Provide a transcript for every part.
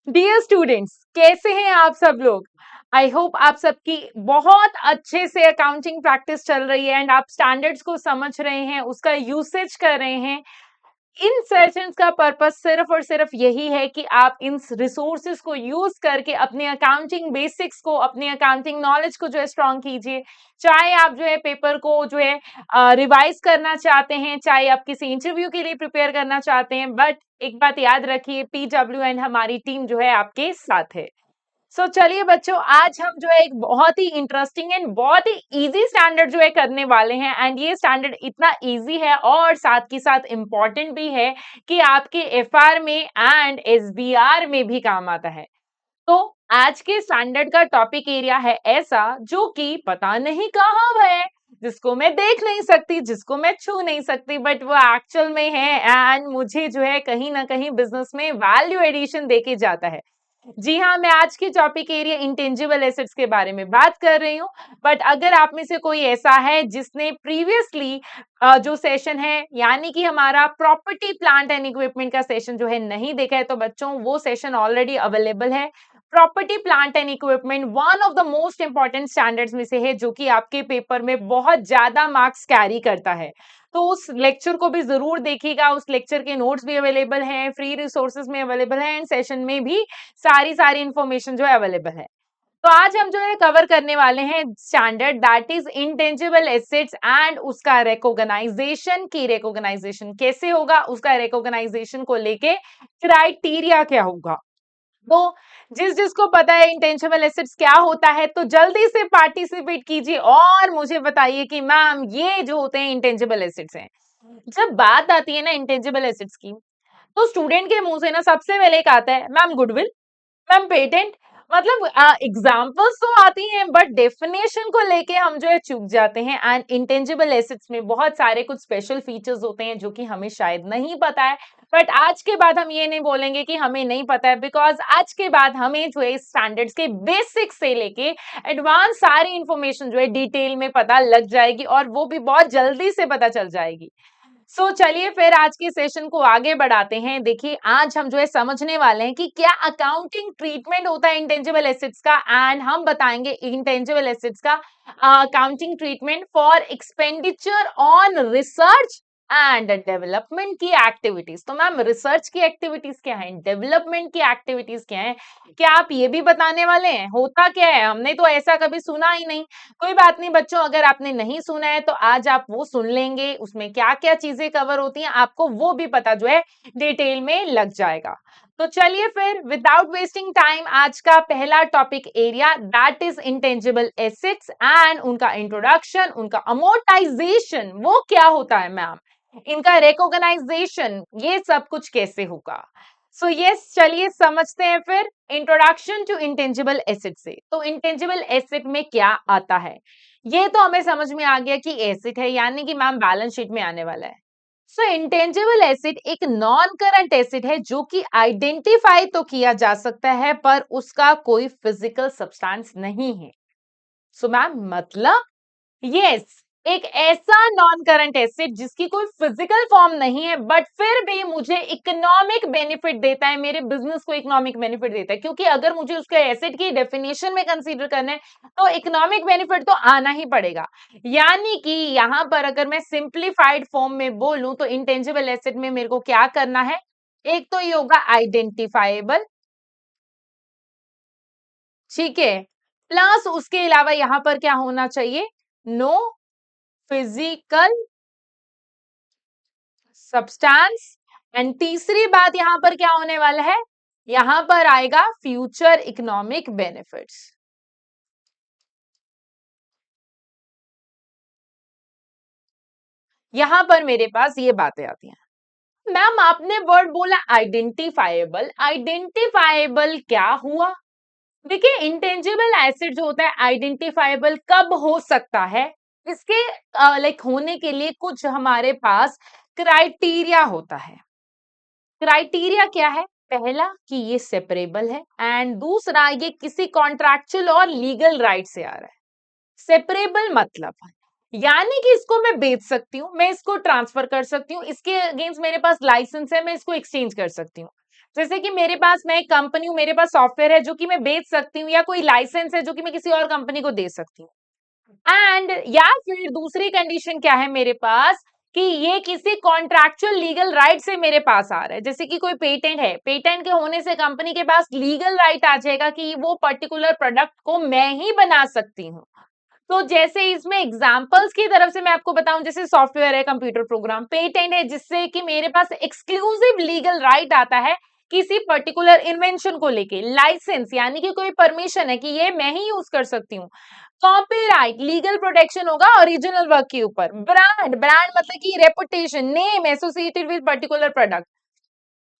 Dear students, कैसे हैं आप सब लोग। आई होप आप सबकी बहुत अच्छे से अकाउंटिंग प्रैक्टिस चल रही है एंड आप स्टैंडर्ड्स को समझ रहे हैं, उसका यूसेज कर रहे हैं। इन सेशंस का पर्पस सिर्फ और सिर्फ यही है कि आप इन रिसोर्सेज को यूज करके अपने अकाउंटिंग बेसिक्स को, अपने अकाउंटिंग नॉलेज को जो है स्ट्रॉन्ग कीजिए। चाहे आप जो है पेपर को जो है रिवाइज करना चाहते हैं, चाहे आप किसी इंटरव्यू के लिए प्रिपेयर करना चाहते हैं, बट एक बात याद रखिए, पीडब्ल्यू एंड हमारी टीम जो है आपके साथ है। चलिए बच्चों, आज हम जो है एक बहुत ही इंटरेस्टिंग एंड बहुत ही इजी स्टैंडर्ड जो है करने वाले हैं एंड ये स्टैंडर्ड इतना इजी है और साथ के साथ इम्पोर्टेंट भी है कि आपके एफआर में एंड एसबीआर में भी काम आता है। तो आज के स्टैंडर्ड का टॉपिक एरिया है ऐसा जो कि पता नहीं कहाँ है, जिसको मैं देख नहीं सकती, जिसको मैं छू नहीं सकती, बट वो एक्चुअल में है एंड मुझे जो है कहीं ना कहीं बिजनेस में वैल्यू एडिशन देके जाता है। जी हाँ, मैं आज के टॉपिक एरिया इंटेंजिबल एसेट्स के बारे में बात कर रही हूँ। बट अगर आप में से कोई ऐसा है जिसने प्रीवियसली जो सेशन है यानी कि हमारा प्रॉपर्टी प्लांट एंड इक्विपमेंट का सेशन जो है नहीं देखा है, तो बच्चों वो सेशन ऑलरेडी अवेलेबल है। Property plant and equipment one of the most important standards में से है, जो कि आपके पेपर में बहुत ज्यादा मार्क्स कैरी करता है। तो उस लेक्चर को भी जरूर देखिएगा, उस लेक्चर के नोट्स भी अवेलेबल हैं, फ्री रिसोर्सेज में अवेलेबल है एंड सेशन में भी सारी इंफॉर्मेशन जो है अवेलेबल है। तो आज हम जो है कवर करने वाले हैं standard that is intangible assets and उसका रिकॉग्नाइजेशन की रिकॉग्नाइजेशन कैसे होगा, उसका रिकॉग्नाइजेशन को लेके क्राइटेरिया क्या होगा। तो जिसको पता है इंटेंजिबल एसेट्स क्या होता है, तो जल्दी से पार्टिसिपेट कीजिए और मुझे बताइए कि मैम ये जो होते हैं इंटेंजिबल एसेट्स हैं। जब बात आती है ना इंटेंजिबल एसेट्स की, तो स्टूडेंट के मुंह से ना सबसे पहले एक आता है मैम गुडविल, मैम पेटेंट। मतलब एग्जांपल्स तो आती हैं बट डेफिनेशन को लेके हम जो है चूक जाते हैं। एंड इंटेंजिबल एसेट्स में बहुत सारे कुछ स्पेशल फीचर्स होते हैं जो कि हमें शायद नहीं पता है। बट आज के बाद हम ये नहीं बोलेंगे कि हमें नहीं पता है, बिकॉज आज के बाद हमें जो है स्टैंडर्ड्स के बेसिक से लेके एडवांस सारी इंफॉर्मेशन जो है डिटेल में पता लग जाएगी और वो भी बहुत जल्दी से पता चल जाएगी। चलिए फिर आज के सेशन को आगे बढ़ाते हैं। देखिए, आज हम जो है समझने वाले हैं कि क्या अकाउंटिंग ट्रीटमेंट होता है इंटेंजिबल एसेट्स का, एंड हम बताएंगे इंटेंजिबल एसेट्स का accounting treatment for expenditure on research and development की एक्टिविटीज। तो मैम रिसर्च की एक्टिविटीज क्या है, डेवलपमेंट की एक्टिविटीज क्या है, क्या आप ये भी बताने वाले हैं? होता क्या है, हमने तो ऐसा कभी सुना ही नहीं। कोई बात नहीं बच्चों, अगर आपने नहीं सुना है तो आज आप वो सुन लेंगे, उसमें क्या क्या चीजें कवर होती हैं आपको वो भी पता जो है डिटेल में लग जाएगा। तो चलिए फिर विदाउट वेस्टिंग टाइम, आज का पहला topic area that is intangible assets and उनका इंट्रोडक्शन, उनका अमोर्टाइजेशन वो क्या होता है मैम, इनका रिकॉग्नाइजेशन, ये सब कुछ कैसे होगा। यस, चलिए समझते हैं फिर इंट्रोडक्शन टू इंटेंजिबल एसेट से। तो इंटेंजिबल एसेट में क्या आता है, ये तो हमें समझ में आ गया कि एसेट है, यानी कि मैम बैलेंस शीट में आने वाला है। इंटेंजिबल एसेट एक नॉन करंट एसेट है जो कि आइडेंटिफाई तो किया जा सकता है पर उसका कोई फिजिकल सब्सटेंस नहीं है। मैम मतलब यस, एक ऐसा नॉन करंट एसेट जिसकी कोई फिजिकल फॉर्म नहीं है बट फिर भी मुझे इकोनॉमिक बेनिफिट देता है, मेरे बिजनेस को इकोनॉमिक बेनिफिट देता है, क्योंकि अगर मुझे उसके एसेट की डेफिनेशन में कंसीडर करना है तो इकोनॉमिक बेनिफिट तो आना ही पड़ेगा। यानी कि यहां पर अगर मैं सिंप्लीफाइड फॉर्म में बोलूं तो इंटेंजिबल एसेट में मेरे को क्या करना है, एक तो ये होगा आइडेंटिफाइबल, ठीक है, प्लस उसके अलावा यहां पर क्या होना चाहिए, नो फिजिकल सब्सटेंस। एंड तीसरी बात यहां पर क्या होने वाला है, यहां पर आएगा फ्यूचर इकोनॉमिक बेनिफिट्स। यहां पर मेरे पास ये बातें आती हैं। मैम आपने वर्ड बोला आइडेंटिफाइबल, आइडेंटिफाइबल क्या हुआ? देखिए, इंटेंजिबल एसेट जो होता है आइडेंटिफाइबल कब हो सकता है, इसके लाइक होने के लिए कुछ हमारे पास क्राइटेरिया होता है। क्राइटेरिया क्या है, पहला कि ये सेपरेबल है एंड दूसरा ये किसी कॉन्ट्रैक्चुअल और लीगल राइट से आ रहा है। सेपरेबल मतलब यानी कि इसको मैं बेच सकती हूँ, मैं इसको ट्रांसफर कर सकती हूँ, इसके अगेंस्ट मेरे पास लाइसेंस है, मैं इसको एक्सचेंज कर सकती हूँ। जैसे कि मेरे पास, मैं एक कंपनी हूँ, मेरे पास सॉफ्टवेयर है जो कि मैं बेच सकती हूँ, या कोई लाइसेंस है जो कि मैं किसी और कंपनी को दे सकती हूँ। एंड या फिर दूसरी कंडीशन क्या है मेरे पास, कि ये किसी कॉन्ट्रैक्चुअल लीगल राइट से मेरे पास आ रहा है। जैसे कि कोई पेटेंट है, पेटेंट के होने से कंपनी के पास लीगल राइट आ जाएगा कि वो पर्टिकुलर प्रोडक्ट को मैं ही बना सकती हूँ। तो जैसे इसमें एग्जांपल्स की तरफ से मैं आपको बताऊं, जैसे सॉफ्टवेयर है, कंप्यूटर प्रोग्राम, पेटेंट है जिससे कि मेरे पास एक्सक्लूसिव लीगल राइट आता है किसी पर्टिकुलर इन्वेंशन को लेके, लाइसेंस यानी कि कोई परमिशन है कि ये मैं ही यूज कर सकती हूँ, कॉपीराइट लीगल प्रोटेक्शन होगा ओरिजिनल वर्क के ऊपर, ब्रांड, ब्रांड मतलब कि reputation, name associated with particular product,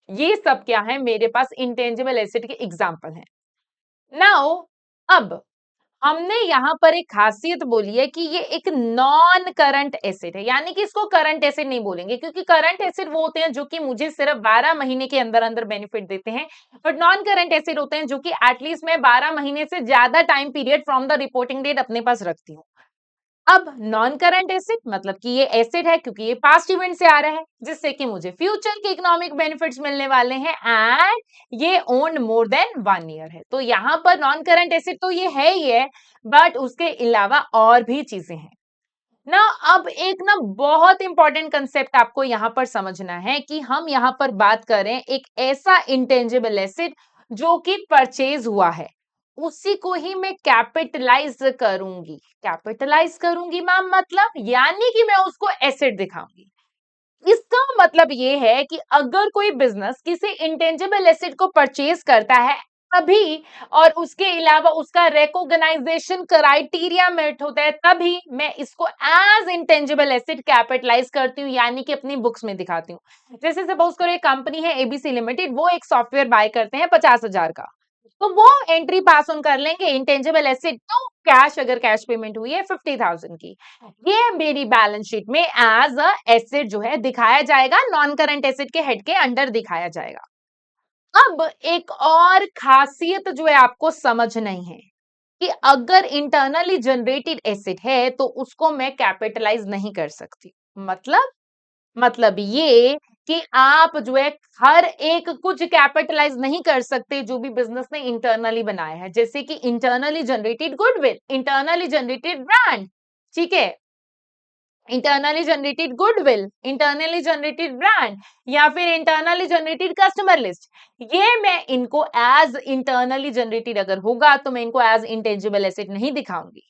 ये सब क्या है मेरे पास इंटेंजिबल एसेट के एग्जांपल हैं। नाउ अब हमने यहाँ पर एक खासियत बोली है कि ये एक नॉन करंट एसेट है, यानी कि इसको करंट एसेट नहीं बोलेंगे, क्योंकि करंट एसेट वो होते हैं जो कि मुझे सिर्फ 12 महीने के अंदर अंदर बेनिफिट देते हैं, बट नॉन करंट एसेट होते हैं जो कि एटलीस्ट मैं 12 महीने से ज्यादा time period from the reporting date अपने पास रखती हूँ। अब नॉन करंट एसेट मतलब कि ये एसेट है क्योंकि ये पास्ट इवेंट से आ रहा है, जिससे कि मुझे फ्यूचर के इकोनॉमिक बेनिफिट्स मिलने वाले हैं, एंड ये ओन्ड मोर देन 1 ईयर है। तो यहाँ पर नॉन करंट एसेट तो ये है ही है, बट उसके अलावा और भी चीजें हैं ना। अब एक ना बहुत इंपॉर्टेंट कंसेप्ट आपको यहाँ पर समझना है कि हम यहाँ पर बात करें एक ऐसा इंटेंजिबल एसेट जो कि परचेज हुआ है, उसी को ही मैं कैपिटलाइज करूंगी। कैपिटलाइज करूंगी मैम मतलब, यानी कि मैं उसको एसेट दिखाऊंगी। इसका मतलब ये है कि अगर कोई बिजनेस किसी इंटेंजिबल एसेट को परचेज करता है तभी, और उसके अलावा उसका रिकॉग्नाइजेशन क्राइटेरिया मेट होता है तभी, मैं इसको एज इंटेंजिबल एसेट कैपिटलाइज करती हूँ, यानी कि अपनी बुक्स में दिखाती हूँ। जैसे सपोज करो एक कंपनी है एबीसी लिमिटेड, वो एक सॉफ्टवेयर बाय करते हैं 50,000 का, तो वो एंट्री पास ऑन कर लेंगे इंटेंजिबल एसेट तो कैश, अगर कैश पेमेंट हुई है 50,000 की, ये मेरी बैलेंस शीट में एज अ एसेट जो है दिखाया जाएगा, नॉन करंट एसेट के हेड के अंडर दिखाया जाएगा। अब एक और खासियत जो है आपको समझना ही है कि अगर इंटरनली जनरेटेड एसेट है तो उसको मैं कैपिटलाइज नहीं कर सकती। मतलब ये कि आप जो है हर एक कुछ कैपिटलाइज नहीं कर सकते जो भी बिजनेस ने इंटरनली बनाया है, जैसे कि internally generated goodwill, internally generated brand, ठीक है, internally generated goodwill, internally generated brand, या फिर इंटरनली जनरेटेड कस्टमर लिस्ट, ये मैं इनको एज इंटरनली जनरेटेड अगर होगा तो मैं इनको एज इंटेंजिबल एसेट नहीं दिखाऊंगी।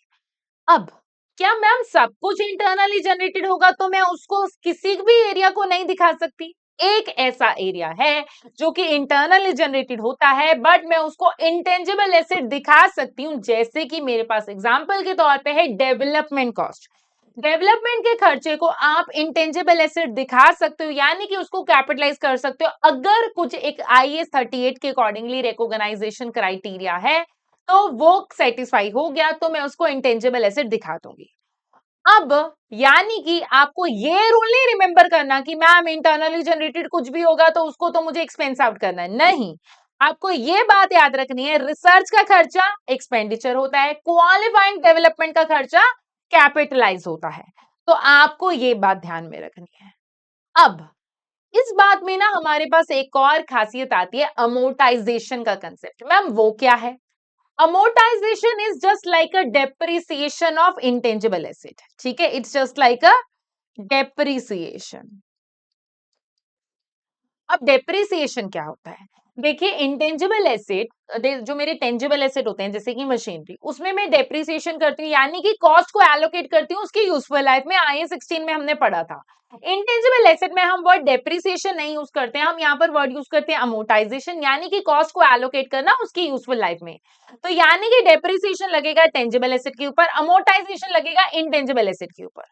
अब क्या मैम सब कुछ इंटरनली जनरेटेड होगा तो मैं उसको किसी भी एरिया को नहीं दिखा सकती? एक ऐसा एरिया है जो कि इंटरनली जनरेटेड होता है बट मैं उसको इंटेंजिबल एसेट दिखा सकती हूं, जैसे कि मेरे पास एग्जांपल के तौर पे है डेवलपमेंट कॉस्ट। डेवलपमेंट के खर्चे को आप इंटेंजिबल एसेट दिखा सकते हो, यानी कि उसको कैपिटलाइज कर सकते हो अगर कुछ एक IAS 38 के अकॉर्डिंगली रिकॉग्नाइजेशन क्राइटेरिया है, तो वो सेटिस्फाई हो गया तो मैं उसको इंटेंजिबल एसेट दिखा दूंगी। अब यानी कि आपको ये रूल नहीं रिमेंबर करना कि मैम इंटरनली जनरेटेड कुछ भी होगा तो उसको तो मुझे एक्सपेंस आउट करना है, नहीं, आपको ये बात याद रखनी है, रिसर्च का खर्चा एक्सपेंडिचर होता है, क्वालिफाइंग डेवलपमेंट का खर्चा कैपिटलाइज होता है। तो आपको ये बात ध्यान में रखनी है। अब इस बात में ना हमारे पास एक और खासियत आती है, अमोर्टाइजेशन का कंसेप्ट। मैम वो क्या है? amortization is just like a depreciation of intangible asset, ठीक है, it's just like a depreciation। अब डेप्रिसिएशन क्या होता है? देखिए इंटेंजिबल एसेट, जो मेरे टेंजिबल एसेट होते हैं जैसे कि मशीनरी, उसमें मैं डेप्रिसिएशन करती हूँ, यानी कि कॉस्ट को एलोकेट करती हूँ उसकी यूजफुल लाइफ में, IAS 16 में हमने पढ़ा था। इंटेंजिबल एसेट में हम वर्ड डेप्रिसिएशन नहीं यूज करते हैं, हम यहाँ पर वर्ड यूज करते हैं अमोर्टाइजेशन, यानी कि कॉस्ट को एलोकेट करना उसकी यूजफुल लाइफ में। तो यानी कि डेप्रिसिएशन लगेगा टेंजिबल एसेट के ऊपर, अमोर्टाइजेशन लगेगा इंटेंजिबल एसेट के ऊपर।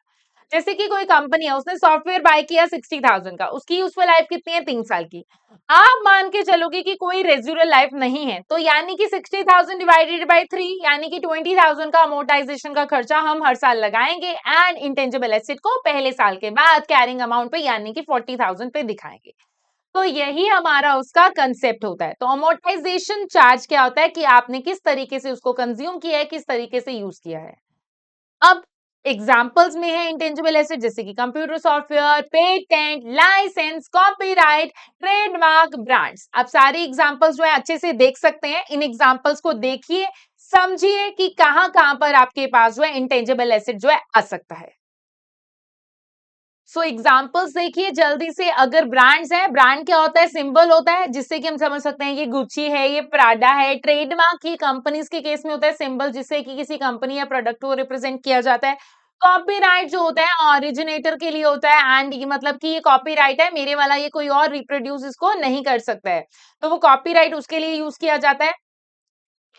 जैसे कि कोई कंपनी है, उसने सॉफ्टवेयर बाय किया 60,000 का, उसकी यूजफुल लाइफ कितनी है? 3 साल की। आप मान के चलोगे कि कोई रेजिडुअल लाइफ नहीं है, तो यानी कि 60,000 डिवाइडेड बाय 3 यानी कि 20,000 का अमोर्टाइजेशन का खर्चा हम हर साल लगाएंगे, एंड इंटेंजिबल एसेट को पहले साल के बाद कैरिंग अमाउंट पे यानी कि 40,000 पे दिखाएंगे। तो यही हमारा उसका कंसेप्ट होता है। तो अमोर्टाइजेशन चार्ज क्या होता है कि आपने किस तरीके से उसको कंज्यूम किया है, किस तरीके से यूज किया है। अब एग्जाम्पल्स में है इंटेंजिबल एसेट जैसे कि computer software, patent, licence, copyright, trademark, brands. आप सारी एग्जाम्पल्स जो है अच्छे से देख सकते हैं। इन एग्जाम्पल्स को देखिए, समझिए कि कहां कहां पर आपके पास जो है इंटेंजिबल एसेट जो है आ सकता है। सो एग्जाम्पल्स देखिए जल्दी से। अगर ब्रांड्स है, ब्रांड क्या होता है? सिंबल होता है जिससे कि हम समझ सकते हैं ये गुच्ची है, ये प्राडा है। ट्रेडमार्क की कंपनीज के केस में होता है सिंबल जिससे कि किसी कंपनी या प्रोडक्ट को रिप्रेजेंट किया जाता है। कॉपीराइट जो होता है ओरिजिनेटर के लिए होता है, एंड ये मतलब कि ये कॉपीराइट है, मेरे वाला ये कोई और रिप्रोड्यूस इसको नहीं कर सकता है, तो वो कॉपीराइट उसके लिए यूज किया जाता है।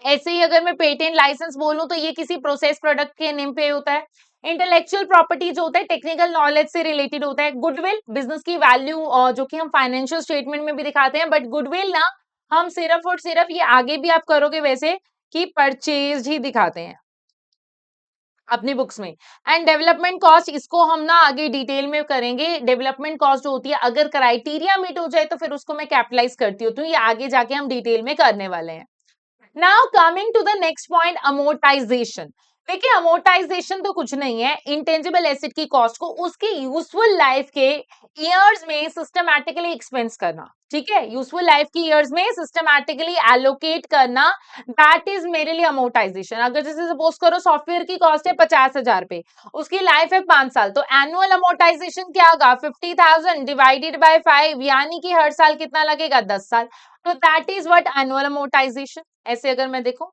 ऐसे ही अगर मैं पेटेंट लाइसेंस बोलूं तो ये किसी प्रोसेस प्रोडक्ट के नेम पे होता है। इंटेलेक्चुअल प्रॉपर्टी जो होता है टेक्निकल नॉलेज से रिलेटेड होता है। गुडविल बिजनेस की वैल्यू और जो कि हम फाइनेंशियल स्टेटमेंट में भी दिखाते हैं, बट गुडविल ना हम सिर्फ और सिर्फ ये आगे भी आप करोगे वैसे कि परचेज ही दिखाते हैं अपनी बुक्स में। एंड डेवलपमेंट कॉस्ट इसको हम ना आगे डिटेल में करेंगे। डेवलपमेंट कॉस्ट जो होती है अगर क्राइटेरिया मीट हो जाए तो फिर उसको मैं कैपिटलाइज करती हूँ, तो ये आगे जाके हम डिटेल में करने वाले हैं। Now coming to the next point, amortisation. देखिए अमोर्टाइजेशन तो कुछ नहीं है, इंटेंजिबल एसेट की कॉस्ट को उसकी यूजफुल लाइफ के ईयर्स में सिस्टमैटिकली एक्सपेंस करना। ठीक है, यूजफुल लाइफ की ईयर्स में सिस्टमैटिकली एलोकेट करना, दैट इज मेरे लिए अमोर्टाइजेशन। अगर जैसे सपोज करो सॉफ्टवेयर की कॉस्ट है 50,000 पे, उसकी लाइफ है 5 साल, तो एनुअल अमोर्टाइजेशन क्या होगा? 50,000 डिवाइडेड बाय 5, यानी कि हर साल कितना लगेगा? 10 साल। तो that is what annual amortisation. ऐसे अगर मैं देखूं,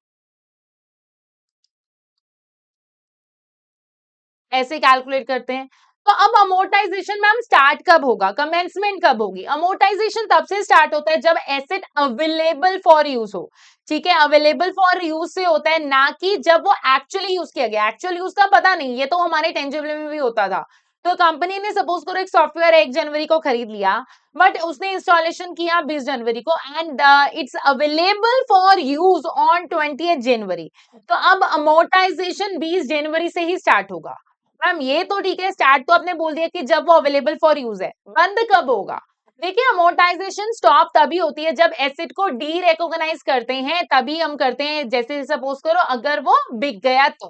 ऐसे कैलकुलेट करते हैं। तो अब अमोर्टाइजेशन मैम स्टार्ट कब होगा? कमेंसमेंट कब होगी? अमोर्टाइजेशन तब से स्टार्ट होता है जब एसेट अवेलेबल फॉर यूज हो। ठीक है, अवेलेबल फॉर यूज से होता है, ना कि जब वो एक्चुअली यूज किया गया। एक्चुअल यूज का पता नहीं, ये तो हमारे टेंजिबल में भी होता था। तो कंपनी ने सपोज करो एक सॉफ्टवेयर 1 जनवरी को खरीद लिया, बट उसने इंस्टॉलेशन किया 20 जनवरी को, and it's available for use on 20 जनवरी। तो अब अमोर्टाइजेशन 20 जनवरी से ही स्टार्ट होगा। मैम ये तो ठीक है, स्टार्ट तो आपने बोल दिया कि जब वो अवेलेबल फॉर यूज है, बंद कब होगा? देखिए अमोर्टाइजेशन स्टॉप तभी होती है जब एसेट को डी रिकॉग्नाइज करते हैं, तभी हम करते हैं। जैसे सपोज करो अगर वो बिक गया तो।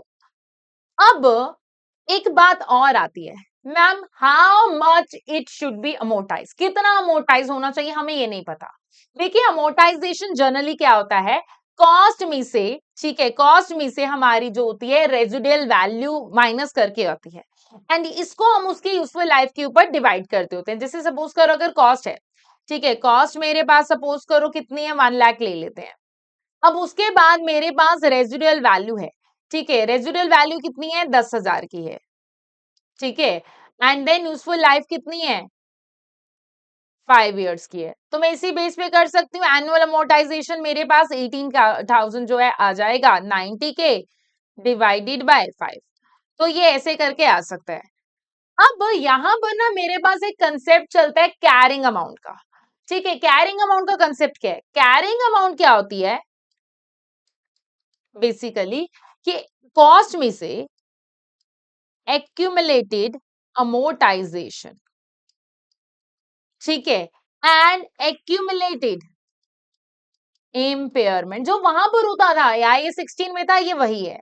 अब एक बात और आती है, ma'am how much it should be amortise, कितना अमोर्टाइज होना चाहिए, हमें ये नहीं पता। देखिए अमोर्टाइजेशन जनरली क्या होता है, कॉस्ट में से, ठीक है, कॉस्ट में से हमारी जो होती है रेजिडुअल वैल्यू माइनस करके आती है, एंड इसको हम उसकी यूजफुल लाइफ के ऊपर डिवाइड करते होते हैं। जैसे सपोज करो अगर कॉस्ट है, ठीक है, कॉस्ट मेरे पास सपोज करो कितनी है, 1 लाख ले लेते हैं। अब उसके बाद मेरे पास रेजिडुअल वैल्यू है, ठीक है, रेजिडुअल वैल्यू कितनी है? 10,000 की है। ठीक है, एंड देन यूजफुल लाइफ कितनी है? 5 इयर्स की है। तो मैं इसी बेस पे कर सकती हूँ, एनुअल अमोर्टाइजेशन मेरे पास 18,000 जो है आ जाएगा 90 के डिवाइडेड बाय 5। तो ये ऐसे करके आ सकता है। अब यहां पर ना मेरे पास एक कंसेप्ट चलता है कैरिंग अमाउंट का। ठीक है, कैरिंग अमाउंट का कंसेप्ट क्या है? कैरिंग अमाउंट क्या होती है बेसिकली कि कॉस्ट में से एक्यूमुलेटेड अमोर्टाइजेशन, ठीक है, एंड एक्यूमुलेटेड इम्पेयरमेंट जो वहां पर होता था या ये 16 में था, ये वही है।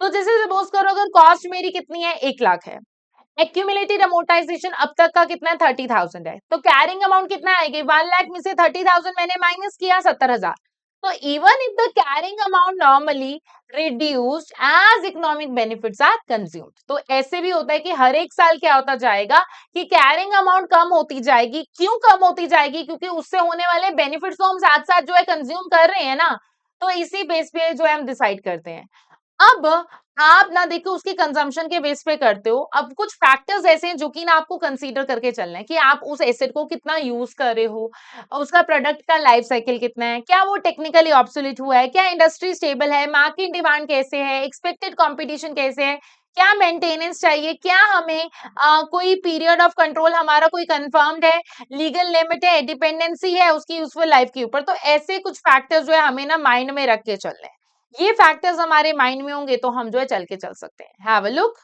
तो जैसे सपोज करो अगर कॉस्ट मेरी कितनी है? 1 लाख है, एक्यूमुलेटेड अमोर्टाइजेशन अब तक का कितना है? 30,000 है, तो कैरिंग अमाउंट कितना आएगी? 1 लाख में से 30,000 मैंने माइनस किया, 70,000। तो even if the carrying amount normally reduced as economic benefits are consumed, तो ऐसे भी होता है कि हर एक साल क्या होता जाएगा कि कैरिंग अमाउंट कम होती जाएगी। क्यों कम होती जाएगी? क्योंकि उससे होने वाले बेनिफिट्स तो हम साथ साथ जो है कंज्यूम कर रहे हैं ना, तो इसी बेस पे जो है हम डिसाइड करते हैं। अब आप ना देखो उसके कंजम्पशन के बेस पे करते हो। अब कुछ फैक्टर्स ऐसे हैं जो कि ना आपको कंसीडर करके चलना है कि आप उस एसेट को कितना यूज कर रहे हो, उसका प्रोडक्ट का लाइफ साइकिल कितना है, क्या वो टेक्निकली ऑब्सोलीट हुआ है, क्या इंडस्ट्री स्टेबल है, मार्केट डिमांड कैसे है, एक्सपेक्टेड कंपटीशन कैसे है, क्या मेंटेनेंस चाहिए, क्या हमें कोई पीरियड ऑफ कंट्रोल हमारा कोई कंफर्म्ड है, लीगल लिमिट है, डिपेंडेंसी है उसकी यूजफुल लाइफ के ऊपर। तो ऐसे कुछ फैक्टर्स जो है हमें ना माइंड में रख के चलने हैं। ये फैक्टर्स हमारे माइंड में होंगे तो हम जो है चल के चल सकते हैं। Have a look.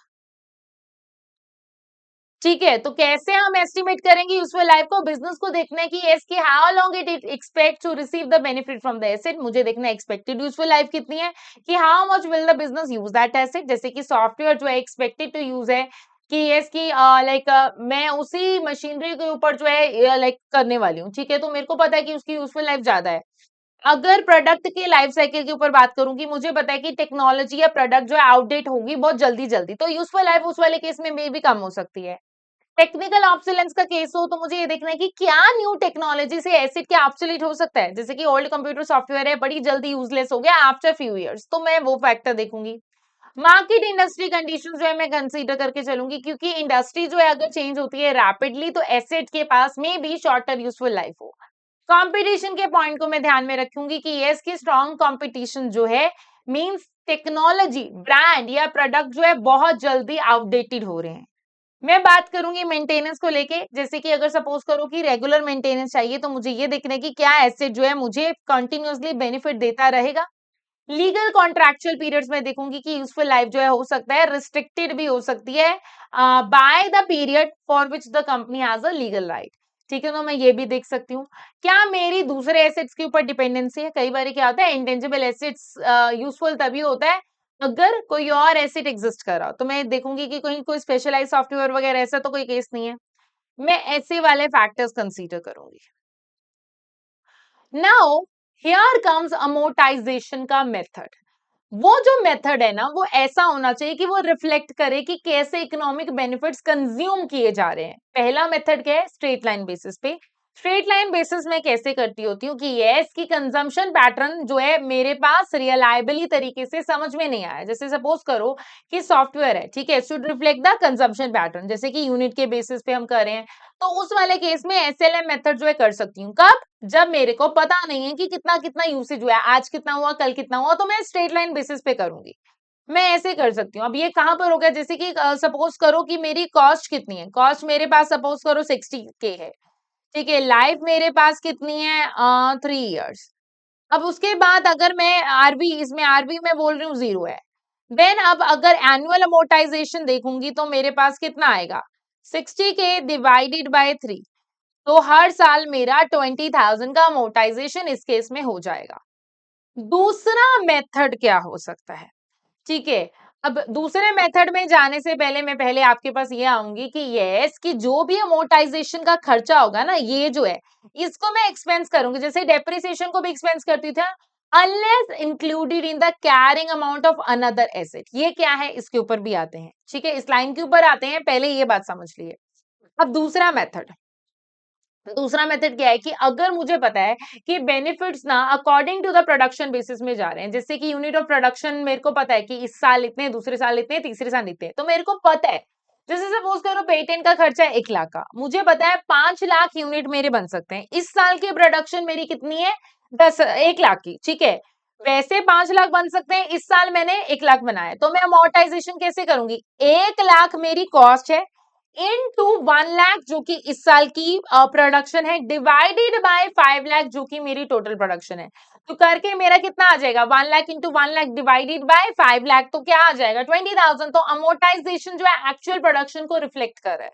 ठीक है, तो कैसे हम एस्टिमेट करेंगे यूजफुल लाइफ को? बिजनेस को देखना है कि यस कि how long it expect to receive the benefit from the asset. मुझे देखना है एक्सपेक्टेड यूजफुल लाइफ कितनी है, कि how much will the business use that asset. जैसे कि सॉफ्टवेयर जो है एक्सपेक्टेड टू यूज है कि यस कि लाइक मैं उसी मशीनरी के ऊपर जो है लाइक करने वाली हूँ, ठीक है, तो मेरे को पता है कि उसकी यूजफुल लाइफ ज्यादा है। अगर प्रोडक्ट के लाइफ साइकिल के ऊपर बात करूंगी, मुझे पता है कि टेक्नोलॉजी या प्रोडक्ट जो है आउटडेट होगी बहुत जल्दी जल्दी, तो यूजफुल लाइफ उस वाले केस में मे भी कम हो सकती है। टेक्निकल ऑब्सोलेंस का केस हो तो मुझे ये देखना है कि क्या न्यू टेक्नोलॉजी से एसिड क्या ऑब्सोलीट हो सकता है। जैसे कि ओल्ड कंप्यूटर सॉफ्टवेयर है बड़ी जल्दी यूजलेस हो गया आफ्टर फ्यू इयर्स, तो मैं वो फैक्टर देखूंगी। मार्केट इंडस्ट्री कंडीशन जो है मैं कंसीडर करके चलूंगी, क्योंकि इंडस्ट्री जो है अगर चेंज होती है रैपिडली तो एसेट के पास में भी शॉर्टर यूजफुल लाइफ हो। कंपटीशन के पॉइंट को मैं ध्यान में रखूंगी कि यस की स्ट्रॉन्ग कंपटीशन जो है मींस टेक्नोलॉजी ब्रांड या प्रोडक्ट जो है बहुत जल्दी आउटडेटेड हो रहे हैं। मैं बात करूंगी मेंटेनेंस को लेके, जैसे कि अगर सपोज करो कि रेगुलर मेंटेनेंस चाहिए तो मुझे ये देखना है कि क्या एसेट जो है मुझे कंटिन्यूअसली बेनिफिट देता रहेगा। लीगल कॉन्ट्रैक्चुअल पीरियड्स में देखूंगी कि यूजफुल लाइफ जो है हो सकता है रिस्ट्रिक्टेड भी हो सकती है by the period for which the company has a legal right. ठीक है, तो मैं ये भी देख सकती हूँ। क्या मेरी दूसरे एसेट्स के ऊपर डिपेंडेंसी है? कई बार क्या होता है इंटेंजिबल एसेट्स यूजफुल तभी होता है अगर कोई और एसेट एग्जिस्ट कर रहा हो, तो मैं देखूंगी कि कोई कोई स्पेशलाइज सॉफ्टवेयर वगैरह ऐसा तो कोई केस नहीं है। मैं ऐसे वाले फैक्टर्स कंसीडर करूंगी। नाउ हियर कम्स अमोर्टाइजेशन का मेथड। वो जो मेथड है ना वो ऐसा होना चाहिए कि वो रिफ्लेक्ट करे कि कैसे इकोनॉमिक बेनिफिट्स कंज्यूम किए जा रहे हैं। पहला मेथड क्या है? स्ट्रेट लाइन बेसिस पे। स्ट्रेट लाइन बेसिस में कैसे करती होती हूँ कि यस की कंजम्पशन पैटर्न जो है मेरे पास रियलायबली तरीके से समझ में नहीं आया। जैसे सपोज करो कि सॉफ्टवेयर है, ठीक है, should reflect the consumption pattern, जैसे कि यूनिट के बेसिस पे हम कर रहे हैं, तो उस वाले केस में एसएलएम मेथड जो है कर सकती हूँ। कब? जब मेरे को पता नहीं है कि कितना कितना यूसेज हुआ है, आज कितना हुआ, कल कितना हुआ, तो मैं स्ट्रेट लाइन बेसिस पे करूंगी। मैं ऐसे कर सकती हूँ। अब ये कहां पर हो गया? जैसे कि सपोज करो कि मेरी कॉस्ट कितनी है, कॉस्ट मेरे पास सपोज करो 60K है, ठीक है, लाइफ मेरे पास कितनी है 3 इयर्स। अब उसके बाद अगर मैं आरबी इसमें आरबी में बोल रही हूँ 0 है, देन अब अगर एनुअल अमोर्टाइजेशन देखूंगी तो मेरे पास कितना आएगा? 60K डिवाइडेड बाय 3, तो हर साल मेरा 20,000 का अमोर्टाइजेशन इस केस में हो जाएगा। दूसरा मेथड क्या हो सकता है? ठीक है, अब दूसरे मेथड में जाने से पहले मैं पहले आपके पास ये आऊंगी कि यस कि जो भी अमोर्टाइजेशन का खर्चा होगा ना, ये जो है इसको मैं एक्सपेंस करूंगी, जैसे डेप्रिसिएशन को भी एक्सपेंस करती थी, unless included in the carrying amount of another asset. ये क्या है? इसके ऊपर भी आते हैं, ठीक है, इस लाइन के ऊपर आते हैं, पहले ये बात समझ लिए। अब दूसरा मेथड क्या है कि अगर मुझे पता है कि बेनिफिट्स ना according to the production basis में जा रहे हैं, जैसे कि यूनिट ऑफ प्रोडक्शन मेरे को पता है कि इस साल इतने, दूसरे साल इतने, तीसरे साल इतने, तो मेरे को पता है। जैसे सपोज करो पेटेंट का खर्चा है 1 लाख का, मुझे पता है 5 लाख यूनिट मेरे बन सकते हैं। इस साल की प्रोडक्शन मेरी कितनी है? 1 लाख की, ठीक है, वैसे 5 लाख बन सकते हैं, इस साल मैंने 1 लाख बनाया, तो मैं अमोर्टाइजेशन कैसे करूंगी? 1 लाख मेरी कॉस्ट है इनटू 1 लाख जो कि इस साल की प्रोडक्शन है, डिवाइडेड बाय 5 लाख जो कि मेरी टोटल प्रोडक्शन है, तो करके मेरा कितना आ जाएगा? 1 lakh into 1 lakh divided by 5 lakh, तो क्या आ जाएगा? 20,000। तो अमोर्टाइजेशन जो है एक्चुअल प्रोडक्शन को रिफ्लेक्ट कर रहा है।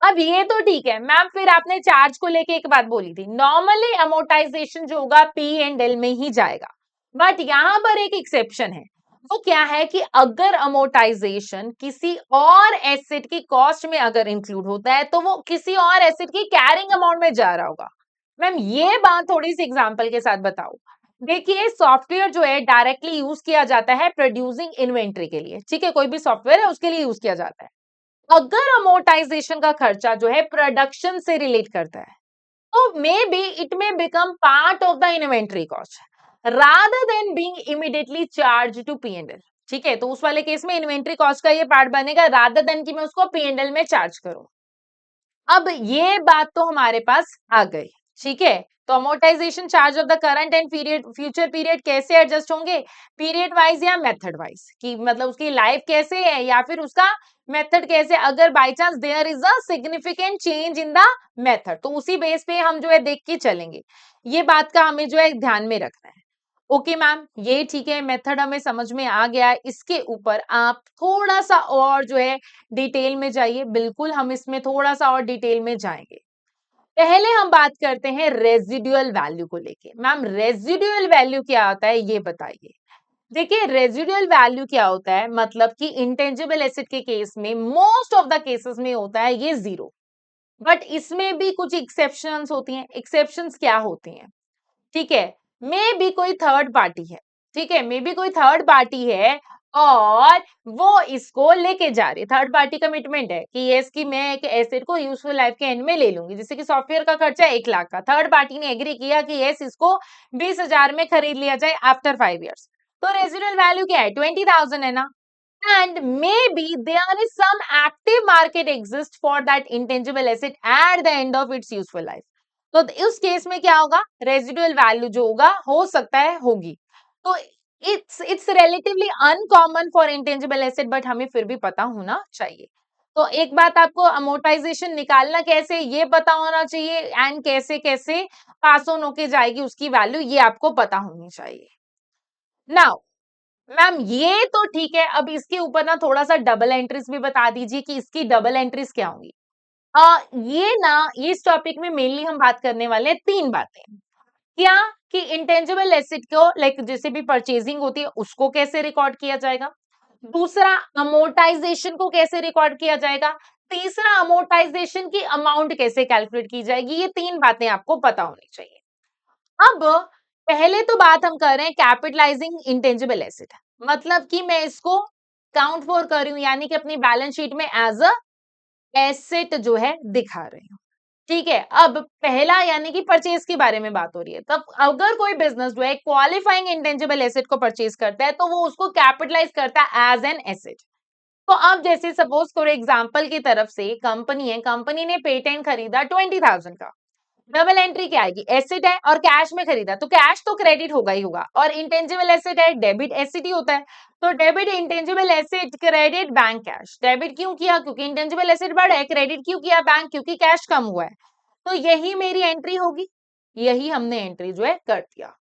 अब ये तो ठीक है मैम, फिर आपने चार्ज को लेके एक बात बोली थी, नॉर्मली अमोर्टाइजेशन जो होगा पी एंड एल में ही जाएगा, बट यहां पर एक एक्सेप्शन है। वो क्या है कि अगर अमोर्टाइजेशन किसी और एसेट की कॉस्ट में अगर इंक्लूड होता है तो वो किसी और एसेट की कैरिंग अमाउंट में जा रहा होगा। मैम ये बात थोड़ी सी एग्जांपल के साथ बताओ। देखिए सॉफ्टवेयर जो है डायरेक्टली यूज किया जाता है प्रोड्यूसिंग इन्वेंट्री के लिए, ठीक है, कोई भी सॉफ्टवेयर है उसके लिए यूज किया जाता है। अगर अमोर्टाइजेशन का खर्चा जो है प्रोडक्शन से रिलेट करता है तो may be it may become part of the inventory cost rather than being immediately charge to P and L. ठीक है, तो उस वाले केस में इन्वेंट्री कॉस्ट का ये पार्ट बनेगा रादर देन कि मैं उसको पी एंड एल में चार्ज करूं। अब ये बात तो हमारे पास आ गई, ठीक है, तो amortisation charge of the current and period future period कैसे एडजस्ट होंगे? पीरियड वाइज या मेथड वाइज, कि मतलब उसकी लाइफ कैसे है या फिर उसका मेथड कैसे, अगर by chance there is a significant change in the method तो उसी बेस पे हम जो है देख के चलेंगे। ये बात का हमें जो है ध्यान में रखना है। ओके मैम, ये ठीक है, मेथड हमें समझ में आ गया है। इसके ऊपर आप थोड़ा सा और जो है डिटेल में जाइए। बिल्कुल हम इसमें थोड़ा सा और डिटेल में जाएंगे। पहले हम बात करते हैं रेजिडुअल वैल्यू को लेके। मैम रेजिडुअल वैल्यू क्या होता है ये बताइए। देखिए रेजिडुअल वैल्यू क्या होता है, मतलब कि इंटेंजिबल एसेट के केस में मोस्ट ऑफ द केसेस में होता है ये जीरो, बट इसमें भी कुछ एक्सेप्शंस होती हैं। एक्सेप्शंस क्या होती हैं, ठीक है, मे बी कोई थर्ड पार्टी है, ठीक है, मे बी कोई थर्ड पार्टी है और वो इसको लेके जा रही है। थर्ड पार्टी कमिटमेंट है कि ये इसकी मैं एक एसेट को यूजफुल लाइफ के एंड में ले लूंगी, जैसे कि सॉफ्टवेयर का खर्चा 1 लाख का, थर्ड पार्टी ने एग्री किया कि यस इसको 20,000 में खरीद लिया जाए आफ्टर 5 years। तो रेजिडुअल वैल्यू क्या है, 20,000 है ना। and maybe there is some active market exists for that intangible asset at the end of its useful life। तो उस केस में क्या होगा, रेजिडुअल वैल्यू जो होगा हो सकता है होगी। तो it's relatively uncommon for intangible asset, but हमें फिर भी पता होना चाहिए। तो एक बात आपको अमोर्टाइजेशन निकालना कैसे ये पता होना चाहिए, एंड कैसे कैसे पास ऑन होके जाएगी उसकी वैल्यू ये आपको पता होनी चाहिए। नाउ मैम ये तो ठीक है, अब इसके ऊपर ना थोड़ा सा डबल एंट्रीज भी बता दीजिए कि इसकी डबल एंट्रीज क्या होंगी। ये ना इस टॉपिक में मेनली हम बात करने वाले हैं 3 बातें। क्या कि इंटेंजिबल एसेट को लाइक जैसे भी परचेजिंग होती है उसको कैसे रिकॉर्ड किया जाएगा, दूसरा अमोर्टाइजेशन को कैसे रिकॉर्ड किया जाएगा, तीसरा अमोर्टाइजेशन की अमाउंट कैसे कैलकुलेट की जाएगी। ये 3 बातें आपको पता होनी चाहिए। अब पहले तो बात हम कर रहे हैं कैपिटलाइजिंग इंटेंजिबल एसेट, मतलब कि मैं इसको काउंट फॉर कर रही हूं, यानी कि अपनी बैलेंस शीट में एज अ एसेट जो है दिखा रही हूं। ठीक है, अब पहला यानी कि परचेज के बारे में बात हो रही है। तब अगर कोई बिजनेस जो है क्वालिफाइंग इंटेंजिबल एसेट को परचेज करता है तो वो उसको कैपिटलाइज करता है एज एन एसेट। तो अब जैसे सपोज फॉर एग्जांपल की तरफ से कंपनी है, कंपनी ने पेटेंट खरीदा 20,000 का, डबल एंट्री क्या आएगी, एसेट है और कैश में खरीदा तो कैश तो क्रेडिट होगा ही होगा, और इंटेंजिबल एसेट है डेबिट एसेट ही होता है। तो debit intangible asset credit bank cash. Debit क्यों किया, क्योंकि इंटेंजिबल एसेट बढ़ा है। क्रेडिट क्यों किया बैंक, क्योंकि कैश कम हुआ है। तो यही मेरी एंट्री होगी, यही हमने एंट्री जो है कर दिया।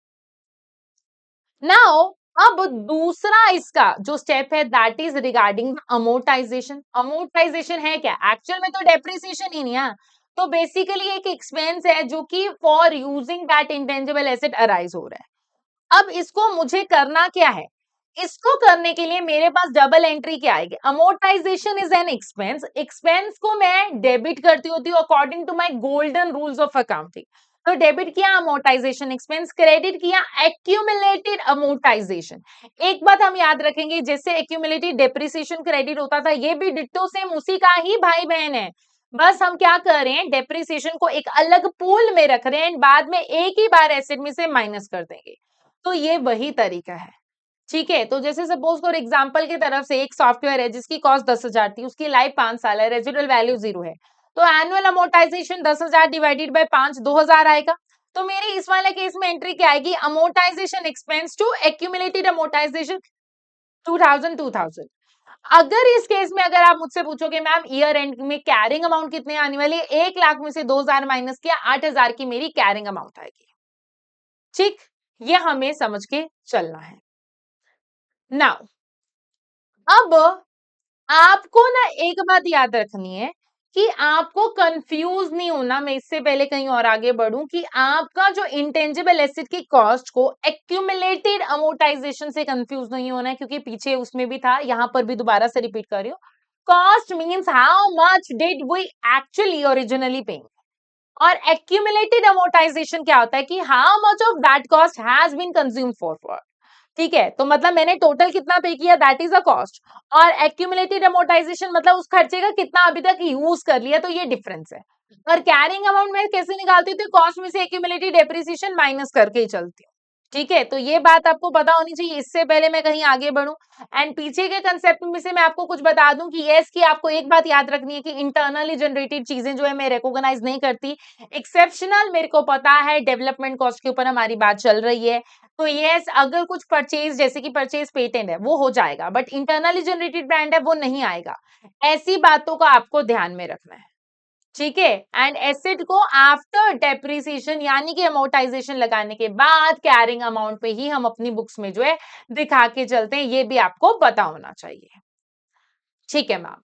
नाउ अब दूसरा इसका जो स्टेप है that is regarding amortisation. Amortisation है क्या, एक्चुअल में तो डेप्रिसिएशन ही नहीं है। तो बेसिकली एक एक्सपेंस है जो कि for using that intangible asset arise हो रहा है। अब इसको मुझे करना क्या है, इसको करने के लिए मेरे पास डबल एंट्री क्या आएगी, amortisation is an expense. Expense को मैं डेबिट करती होती हूँ according to my golden rules of accounting. तो डेबिट किया अमोर्टाइजेशन एक्सपेंस, क्रेडिट किया एक्यूमुलेटेड अमोर्टाइजेशन। एक बात हम याद रखेंगे, जैसे एक्यूमुलेटेड डेप्रिसिएशन क्रेडिट होता था, ये भी डिट्टो सेम उसी का ही भाई बहन है। बस हम क्या कर रहे हैं, डेप्रिसिएशन को एक अलग पूल में रख रहे हैं, बाद में एक ही बार एसेट में से माइनस कर देंगे। तो ये वही तरीका है। ठीक है, तो जैसे सपोज फॉर एग्जांपल की तरफ से एक सॉफ्टवेयर है जिसकी कॉस्ट 10,000 थी, उसकी लाइफ 5 साल है, रेजिडुअल वैल्यू 0 है। तो एनुअल अमोर्टाइजेशन 10,000 डिवाइडेड बाय 5 2,000 आएगा। तो मेरी इस वाले केस में एंट्री क्या आएगी, amortisation expense to accumulated amortisation 2000 2000। अगर इस केस में अगर आप मुझसे पूछोगे मैम ईयर एंड में कैरिंग अमाउंट कितने आने वाली है, 1 लाख में से 2,000 माइनस किया 8,000 की मेरी कैरिंग अमाउंट आएगी। ठीक, ये हमें समझ के चलना है। नाउ अब आपको ना एक बात याद रखनी है कि आपको कंफ्यूज नहीं होना। मैं इससे पहले कहीं और आगे बढ़ूं कि आपका जो इंटेंजिबल एसेट की कॉस्ट को एक्यूमुलेटेड अमोर्टाइजेशन से कंफ्यूज नहीं होना है, क्योंकि पीछे उसमें भी था, यहां पर भी दोबारा से रिपीट कर रही हूँ। Cost means how much did we actually originally pay, और एक्यूमुलेटेड अमोर्टाइजेशन क्या होता है कि how much of that cost has been consume for. ठीक है, तो मतलब मैंने टोटल कितना पे किया दैट इज अ कॉस्ट, और एक्यूमुलेटेड अमोर्टाइजेशन मतलब उस खर्चे का कितना अभी तक यूज कर लिया, तो ये डिफरेंस है। और कैरिंग अमाउंट में कैसे निकालती थी, कॉस्ट में से एक्यूमुलेटेड डेप्रिसिएशन माइनस करके ही चलती हूँ। ठीक है, तो ये बात आपको पता होनी चाहिए इससे पहले मैं कहीं आगे बढ़ूं। एंड पीछे के कंसेप्ट में से मैं आपको कुछ बता दूं कि यस कि आपको एक बात याद रखनी है कि इंटरनली जनरेटेड चीजें जो है मैं रिकॉग्नाइज नहीं करती। एक्सेप्शनल मेरे को पता है, डेवलपमेंट कॉस्ट के ऊपर हमारी बात चल रही है, तो यस अगर कुछ परचेज जैसे कि परचेज पेटेंट है वो हो जाएगा, बट इंटरनली जनरेटेड ब्रांड है वो नहीं आएगा। ऐसी बातों का आपको ध्यान में रखना है। ठीक है। एंड एसेट को आफ्टर डेप्रिसिएशन यानी कि अमोर्टाइजेशन लगाने के बाद कैरिंग अमाउंट पे ही हम अपनी बुक्स में जो है दिखा के चलते हैं, ये भी आपको पता होना चाहिए। ठीक है मैम।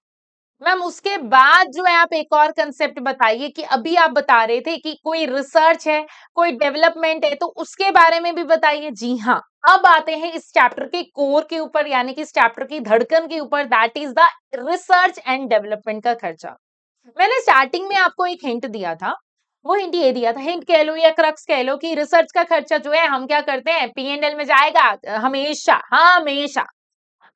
मैम उसके बाद जो है आप एक और कंसेप्ट बताइए कि अभी आप बता रहे थे कि कोई रिसर्च है, कोई डेवलपमेंट है, तो उसके बारे में भी बताइए। जी हाँ, अब आते हैं इस चैप्टर के कोर के ऊपर, यानी कि इस चैप्टर की धड़कन के ऊपर, that is the research and development का खर्चा। मैंने स्टार्टिंग में आपको एक हिंट दिया था, वो हिंट ये दिया था, हिंट कह लो या क्रक्स कह लो, कि रिसर्च का खर्चा जो है हम क्या करते हैं, P&L में जाएगा हमेशा, हमेशा।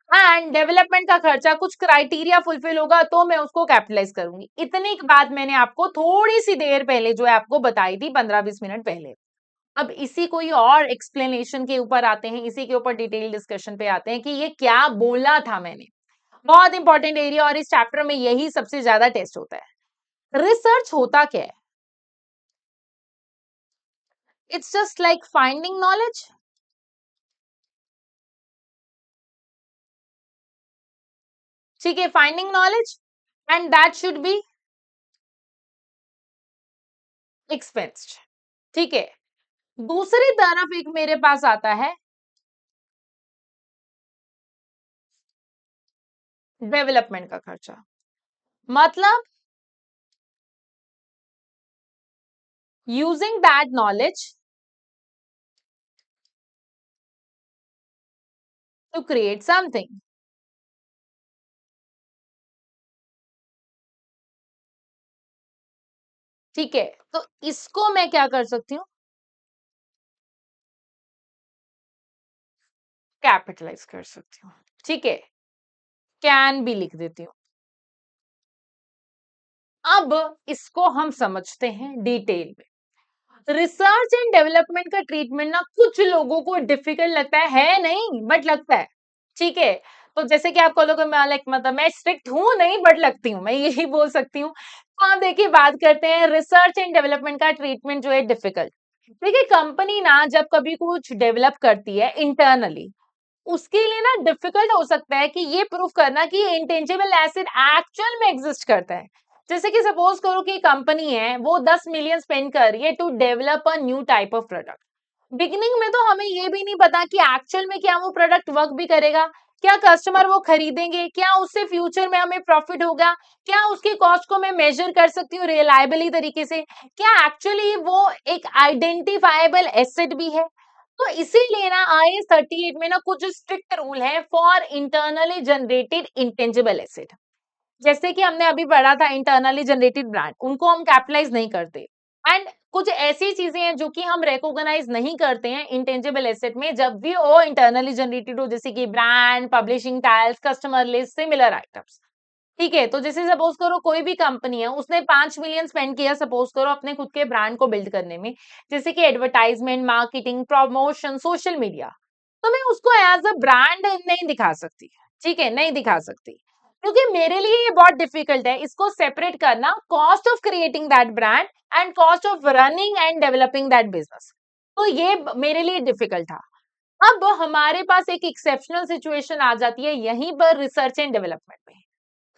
एंड डेवलपमेंट का खर्चा कुछ क्राइटेरिया फुलफिल होगा तो मैं उसको कैपिटलाइज करूंगी। इतनी बात मैंने आपको थोड़ी सी देर पहले जो है आपको बताई थी, 15-20 मिनट पहले। अब इसी कोई और एक्सप्लेनेशन के ऊपर आते हैं, इसी के ऊपर डिटेल डिस्कशन पे आते हैं कि ये क्या बोला था मैंने। बहुत इंपॉर्टेंट एरिया, और इस चैप्टर में यही सबसे ज्यादा टेस्ट होता है। रिसर्च होता क्या है? It's just like finding knowledge. ठीक है, finding knowledge and that should be expensed. ठीक है। दूसरी तरफ एक मेरे पास आता है डेवलपमेंट का खर्चा। मतलब using that knowledge to create something. ठीक है, तो इसको मैं क्या कर सकती हूँ, कैपिटलाइज कर सकती हूँ। ठीक है, कैन भी लिख देती हूँ। अब इसको हम समझते हैं डिटेल में। रिसर्च एंड डेवलपमेंट का ट्रीटमेंट ना कुछ लोगों को डिफिकल्ट लगता है नहीं, बट लगता है। ठीक है, तो जैसे कि आप कहोगे मैं लाइक, मतलब मैं स्ट्रिक्ट हूं नहीं, बट लगती हूँ, मैं यही बोल सकती हूँ। तो आप देखिए, बात करते हैं रिसर्च एंड डेवलपमेंट का ट्रीटमेंट जो है डिफिकल्ट। देखिए, कंपनी ना जब कभी कुछ डेवलप करती है इंटरनली, उसके लिए ना डिफिकल्ट हो सकता है कि ये प्रूफ करना कि ये इंटेंजिबल एसेट एक्चुअल में एग्जिस्ट करता है। जैसे कि सपोज करो कि कंपनी है, वो 10 मिलियन स्पेंड कर रही है to develop a new type of product. Beginning में तो हमें ये भी नहीं पता कि एक्चुअल में क्या वो प्रोडक्ट वर्क भी करेगा, क्या कस्टमर वो खरीदेंगे, क्या उससे फ्यूचर में हमें प्रॉफिट होगा, क्या उसकी कॉस्ट को मैं मेजर कर सकती हूँ रिलायबली तरीके से, क्या एक्चुअली वो एक आइडेंटिफाइबल एसेट भी है। तो इसीलिए ना IAS 38 में ना कुछ स्ट्रिक्ट रूल है for internally generated intangible asset. जैसे कि हमने अभी पढ़ा था इंटरनली जनरेटेड ब्रांड, उनको हम कैपिटलाइज नहीं करते। एंड कुछ ऐसी चीजें हैं जो कि हम रिकॉग्नाइज नहीं करते हैं इंटेंजिबल एसेट में, जब भी वो इंटरनली जनरेटेड हो, जैसे कि brand, publishing tiles, customer list, similar items. ठीक है, तो जैसे सपोज करो कोई भी कंपनी है, उसने 5 मिलियन स्पेंड किया सपोज करो अपने खुद के ब्रांड को बिल्ड करने में, जैसे कि advertisement, marketing, promotion, social media. तो मैं उसको एज अ ब्रांड नहीं दिखा सकती। ठीक है, नहीं दिखा सकती, क्योंकि मेरे लिए ये बहुत डिफिकल्ट है इसको सेपरेट करना, cost of creating that brand and cost of running and developing that business. तो ये मेरे लिए डिफिकल्ट था। अब हमारे पास एक एक्सेप्शनल सिचुएशन आ जाती है यहीं पर रिसर्च एंड डेवलपमेंट में।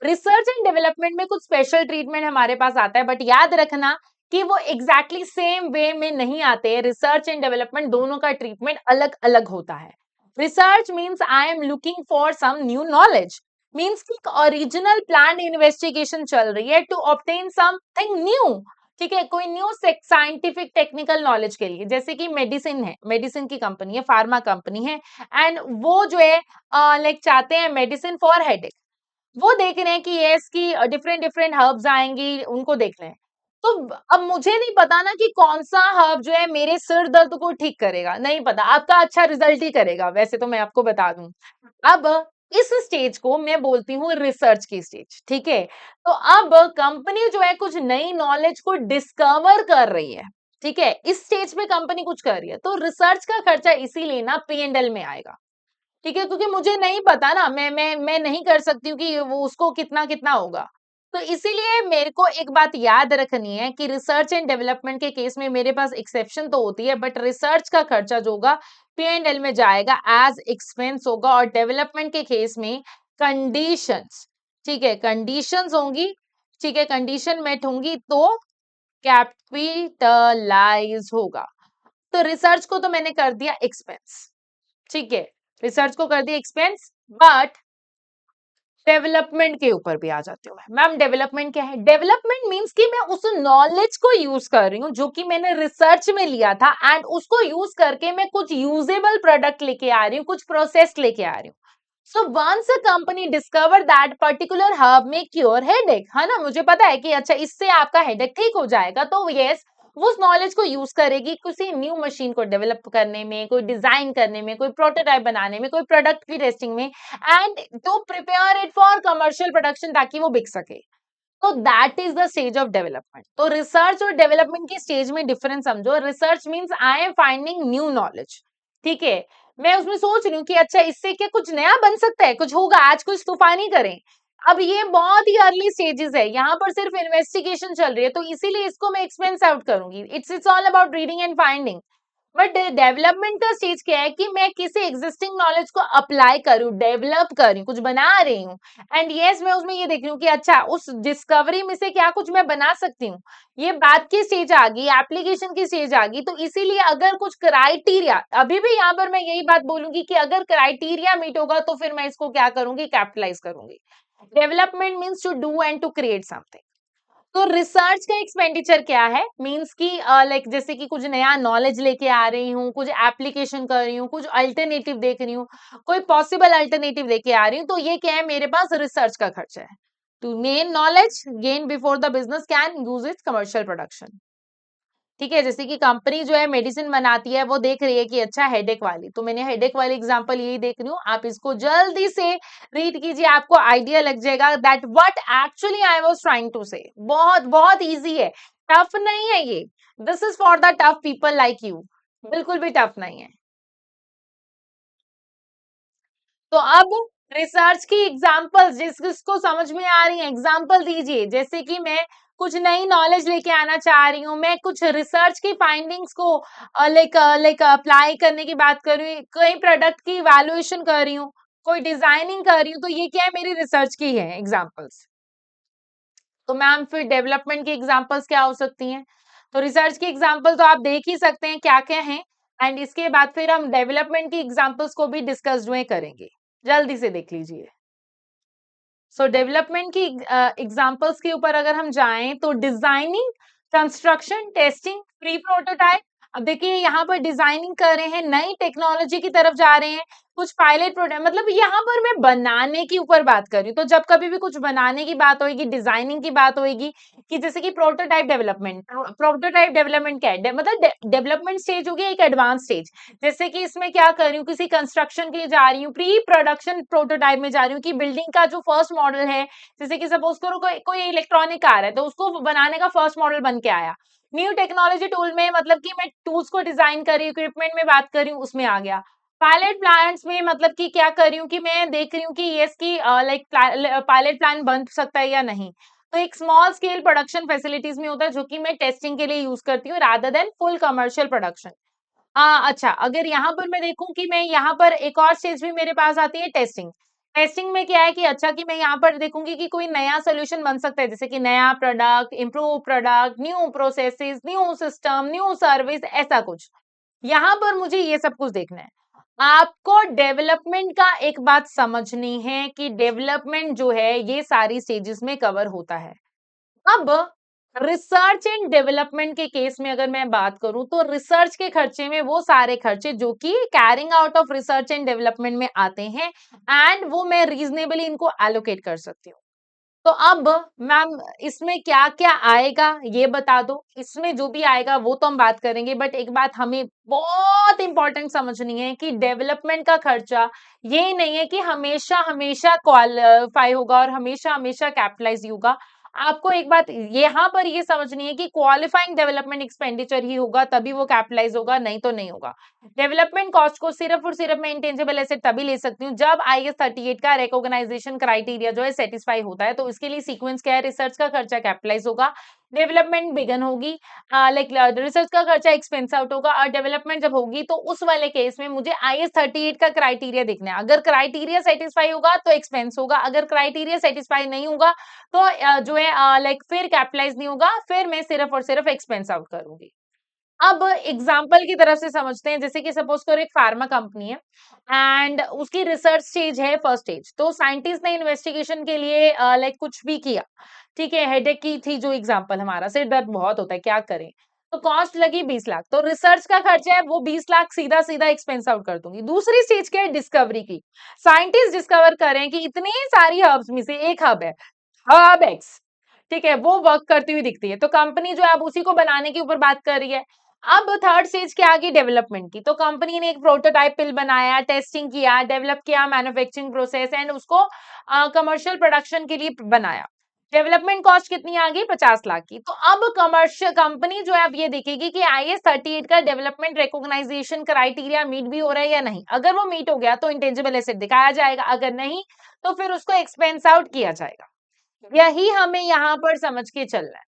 रिसर्च एंड डेवलपमेंट में कुछ स्पेशल ट्रीटमेंट हमारे पास आता है, बट याद रखना कि वो एग्जैक्टली सेम वे में नहीं आते हैं। रिसर्च एंड डेवलपमेंट दोनों का ट्रीटमेंट अलग अलग होता है। Research means I am looking for some new knowledge, means कि ओरिजिनल प्लान इन्वेस्टिगेशन चल रही है टू ऑब्टेन समथिंग न्यू। ठीक है, कोई न्यू साइंटिफिक टेक्निकल नॉलेज के लिए, जैसे कि मेडिसिन है, मेडिसिन की कंपनी है, फार्मा कंपनी है, एंड वो जो है लाइक चाहते हैं मेडिसिन फॉर हेडेक। वो देख रहे हैं कि ये इसकी डिफरेंट डिफरेंट हर्ब्स आएंगी, उनको देख रहे हैं। तो अब मुझे नहीं पता ना कि कौन सा हर्ब जो है मेरे सिर दर्द को ठीक करेगा, नहीं पता, आपका अच्छा रिजल्ट ही करेगा, वैसे तो मैं आपको बता दूं। अब इस स्टेज को मैं बोलती हूँ रिसर्च की स्टेज। ठीक है, तो अब कंपनी जो है कुछ नई नॉलेज को डिस्कवर कर रही है। ठीक है, इस स्टेज पे कंपनी कुछ कर रही है, तो रिसर्च का खर्चा इसीलिए ना P&L में आएगा। ठीक है, क्योंकि मुझे नहीं पता ना, मैं नहीं कर सकती हूँ कि वो उसको कितना कितना होगा। तो इसीलिए मेरे को एक बात याद रखनी है कि रिसर्च एंड डेवलपमेंट के केस में मेरे पास एक्सेप्शन तो होती है, बट रिसर्च का खर्चा जो होगा P&L में जाएगा, एज एक्सपेंस होगा। और डेवलपमेंट के केस में कंडीशंस, ठीक है, कंडीशंस होंगी। ठीक है, कंडीशन मेट होंगी तो कैपिटलाइज होगा। तो रिसर्च को तो मैंने कर दिया एक्सपेंस, ठीक है, रिसर्च को कर दिया एक्सपेंस, बट डेवलपमेंट के ऊपर भी आ जाती हूँ मैं। मैम डेवलपमेंट क्या है? डेवलपमेंट मींस कि मैं उस नॉलेज को यूज कर रही हूँ जो कि मैंने रिसर्च में लिया था, एंड उसको यूज करके मैं कुछ यूजेबल प्रोडक्ट लेके आ रही हूँ, कुछ प्रोसेस लेके आ रही हूँ। So once a company discover that particular herb may cure headache, है ना, मुझे पता है कि अच्छा इससे आपका हेडेक ठीक हो जाएगा, तो यस वो उस नॉलेज को यूज करेगी किसी न्यू मशीन को डेवलप करने में, कोई डिजाइन करने में, कोई प्रोटोटाइप बनाने में, कोई प्रोडक्ट की टेस्टिंग में, and to prepare it for commercial production ताकि वो बिक सके। तो that is the stage of development. तो रिसर्च और डेवलपमेंट की स्टेज में डिफरेंस समझो। Research means I am finding new knowledge, ठीक है, मैं उसमें सोच रही हूँ कि अच्छा इससे क्या कुछ नया बन सकता है, कुछ होगा, आज कुछ तूफानी करें। अब ये बहुत ही अर्ली स्टेजेस है, यहाँ पर सिर्फ इन्वेस्टिगेशन चल रही है, तो इसीलिए इसको मैं एक्सपेंस आउट करूंगी। It's all about reading and finding. But development का स्टेज क्या है कि मैं किसी एग्जिस्टिंग नॉलेज को अप्लाई करूं, डेवलप करूं, कुछ बना रही हूँ, एंड यस मैं उसमें ये देख रही हूँ कि अच्छा उस डिस्कवरी में से क्या कुछ मैं बना सकती हूँ। ये बात की स्टेज आ गई, एप्लीकेशन की स्टेज आ गई। तो इसीलिए अगर कुछ क्राइटेरिया, अभी भी यहाँ पर मैं यही बात बोलूंगी कि अगर क्राइटेरिया मीट होगा तो फिर मैं इसको क्या करूंगी, कैपिटलाइज करूंगी। Development means to do and to create something. तो रिसर्च का एक्सपेंडिचर क्या है? मींस कि लाइक जैसे कि कुछ नया नॉलेज लेके आ रही हूँ, कुछ एप्लीकेशन कर रही हूँ, कुछ अल्टरनेटिव देख रही हूँ, कोई पॉसिबल अल्टरनेटिव लेके आ रही हूँ, तो ये क्या है, मेरे पास रिसर्च का खर्चा है। To main knowledge gain before the business can use it commercial production. ठीक है, जैसे कि कंपनी जो है मेडिसिन बनाती है, वो देख रही है कि अच्छा हेडेक वाली, तो मैंने हेडेक वाली एग्जांपल यही देख रही हूँ, आप इसको जल्दी से रीड कीजिए, आपको आइडिया लग जाएगा that what actually I was trying to say. बहुत बहुत इजी है, टफ नहीं है ये। This is for the tough people like you, बिल्कुल भी टफ नहीं है। तो अब रिसर्च की एग्जांपल्स जिस जिसको समझ में आ रही है एग्जांपल दीजिए। जैसे कि मैं कुछ नई नॉलेज लेके आना चाह रही हूँ, मैं कुछ रिसर्च की फाइंडिंग्स को लाइक लाइक अप्लाई करने की बात कर रही हूँ, कोई प्रोडक्ट की इवैल्यूएशन कर रही हूँ, कोई डिजाइनिंग कर रही हूँ, तो ये क्या है, मेरी रिसर्च की है एग्जांपल्स। तो मैम फिर डेवलपमेंट की एग्जांपल्स क्या हो सकती हैं? तो रिसर्च की एग्जांपल तो आप देख ही सकते हैं क्या क्या है, एंड इसके बाद फिर हम डेवलपमेंट की एग्जांपल्स को भी डिस्कस में करेंगे। जल्दी से देख लीजिए। सो डेवलपमेंट की एग्जांपल्स के ऊपर अगर हम जाएं तो designing, construction, testing, pre prototype. अब देखिए यहाँ पर डिजाइनिंग कर रहे हैं, नई टेक्नोलॉजी की तरफ जा रहे हैं, कुछ पायलट प्रोडक्ट, मतलब यहाँ पर मैं बनाने के ऊपर बात कर रही हूँ। तो जब कभी भी कुछ बनाने की बात होगी, डिजाइनिंग की बात होगी, कि जैसे कि प्रोटोटाइप डेवलपमेंट। प्रोटोटाइप डेवलपमेंट क्या है? मतलब डेवलपमेंट स्टेज हो गया एक एडवांस स्टेज। जैसे कि इसमें क्या कर रही हूँ, किसी कंस्ट्रक्शन के लिए जा रही हूँ, प्री प्रोडक्शन प्रोटोटाइप में जा रही हूँ कि बिल्डिंग का जो फर्स्ट मॉडल है, जैसे कि सपोज करो कोई इलेक्ट्रॉनिक कार है, तो उसको बनाने का फर्स्ट मॉडल बन के आया। न्यू टेक्नोलॉजी टूल में मतलब कि मैं टूल्स को डिजाइन कर रही हूँ, इक्विपमेंट में बात कर रही हूँ, उसमें आ गया। पायलट प्लान्स में मतलब कि क्या कर रही हूँ कि मैं देख रही हूँ कि यस की लाइक पायलट प्लान बन सकता है या नहीं। तो एक स्मॉल स्केल प्रोडक्शन फैसिलिटीज में होता है जो कि मैं टेस्टिंग के लिए यूज करती हूँ rather than full commercial production. अच्छा अगर यहाँ पर मैं देखूं कि मैं यहाँ पर एक और स्टेज भी मेरे पास आती है, टेस्टिंग। टेस्टिंग में क्या है कि अच्छा कि मैं यहाँ पर देखूंगी कि कोई नया सोल्यूशन बन सकता है, जैसे कि नया product, improve product, new processes, new system, new service, ऐसा कुछ। यहाँ पर मुझे ये सब कुछ देखना है। आपको डेवलपमेंट का एक बात समझनी है कि डेवलपमेंट जो है ये सारी स्टेजेस में कवर होता है। अब रिसर्च एंड डेवलपमेंट के केस में अगर मैं बात करूं तो रिसर्च के खर्चे में वो सारे खर्चे जो कि carrying out of research and development में आते हैं, एंड वो मैं रीजनेबली इनको एलोकेट कर सकती हूँ। तो अब मैम इसमें क्या क्या आएगा ये बता दो। इसमें जो भी आएगा वो तो हम बात करेंगे, बट एक बात हमें बहुत इंपॉर्टेंट समझनी है कि डेवलपमेंट का खर्चा ये नहीं है कि हमेशा हमेशा क्वालिफाई होगा और हमेशा हमेशा कैपिटलाइज होगा। आपको एक बात यहाँ पर ये समझनी है कि क्वालिफाइंग डेवलपमेंट एक्सपेंडिचर ही होगा तभी वो कैपिटलाइज होगा, नहीं तो नहीं होगा। डेवलपमेंट कॉस्ट को सिर्फ और सिर्फ मैं इंटेंजिबल एसेट तभी ले सकती हूँ जब IAS 38 का रिकॉग्नाइजेशन क्राइटेरिया जो है सेटिस्फाई होता है। तो इसके लिए सीक्वेंस क्या है, रिसर्च का खर्चा कैपिटलाइज होगा, डेवलपमेंट बिगन होगी, लाइक रिसर्च का खर्चा एक्सपेंस आउट होगा, और डेवलपमेंट जब होगी तो उस वाले केस में मुझे IS 38 का क्राइटेरिया देखना है। अगर क्राइटेरिया सेटिस्फाई होगा तो एक्सपेंस होगा, अगर क्राइटेरिया सेटिस्फाई नहीं होगा तो जो है लाइक फिर कैपिटलाइज नहीं होगा, फिर मैं सिर्फ और सिर्फ एक्सपेंस आउट करूंगी। अब एग्जाम्पल की तरफ से समझते हैं, जैसे कि सपोज करो एक फार्मा कंपनी है एंड उसकी रिसर्च स्टेज है फर्स्ट स्टेज, तो साइंटिस्ट ने इन्वेस्टिगेशन के लिए लाइक कुछ भी किया, ठीक है, हेडेक की थी जो एग्जांपल, हमारा सिर दर्द बहुत होता है, क्या करें, तो कॉस्ट लगी 20 लाख, तो रिसर्च का खर्चा है वो 20 लाख सीधा सीधा एक्सपेंस आउट कर दूंगी। दूसरी स्टेज क्या है, डिस्कवरी की, साइंटिस्ट डिस्कवर करें कि इतनी सारी हर्ब्स में से एक हब है, हब एक्स, ठीक है, वो वर्क करती हुई दिखती है, तो कंपनी जो है अब उसी को बनाने के ऊपर बात कर रही है। अब थर्ड स्टेज क्या आ गई, डेवलपमेंट की, तो कंपनी ने एक प्रोटोटाइप पिल बनाया, टेस्टिंग किया, डेवलप किया मैन्युफैक्चरिंग प्रोसेस एंड उसको कमर्शियल प्रोडक्शन के लिए बनाया। डेवलपमेंट कॉस्ट कितनी आ गई, 50 लाख की। तो अब कमर्शियल कंपनी जो है अब ये देखेगी कि IS 38 का डेवलपमेंट रिकॉग्नाइजेशन क्राइटेरिया मीट भी हो रहा है या नहीं। अगर वो मीट हो गया तो इंटेंजिबल एसेट दिखाया जाएगा, अगर नहीं तो फिर उसको एक्सपेंस आउट किया जाएगा। यही हमें यहाँ पर समझ के चलना है।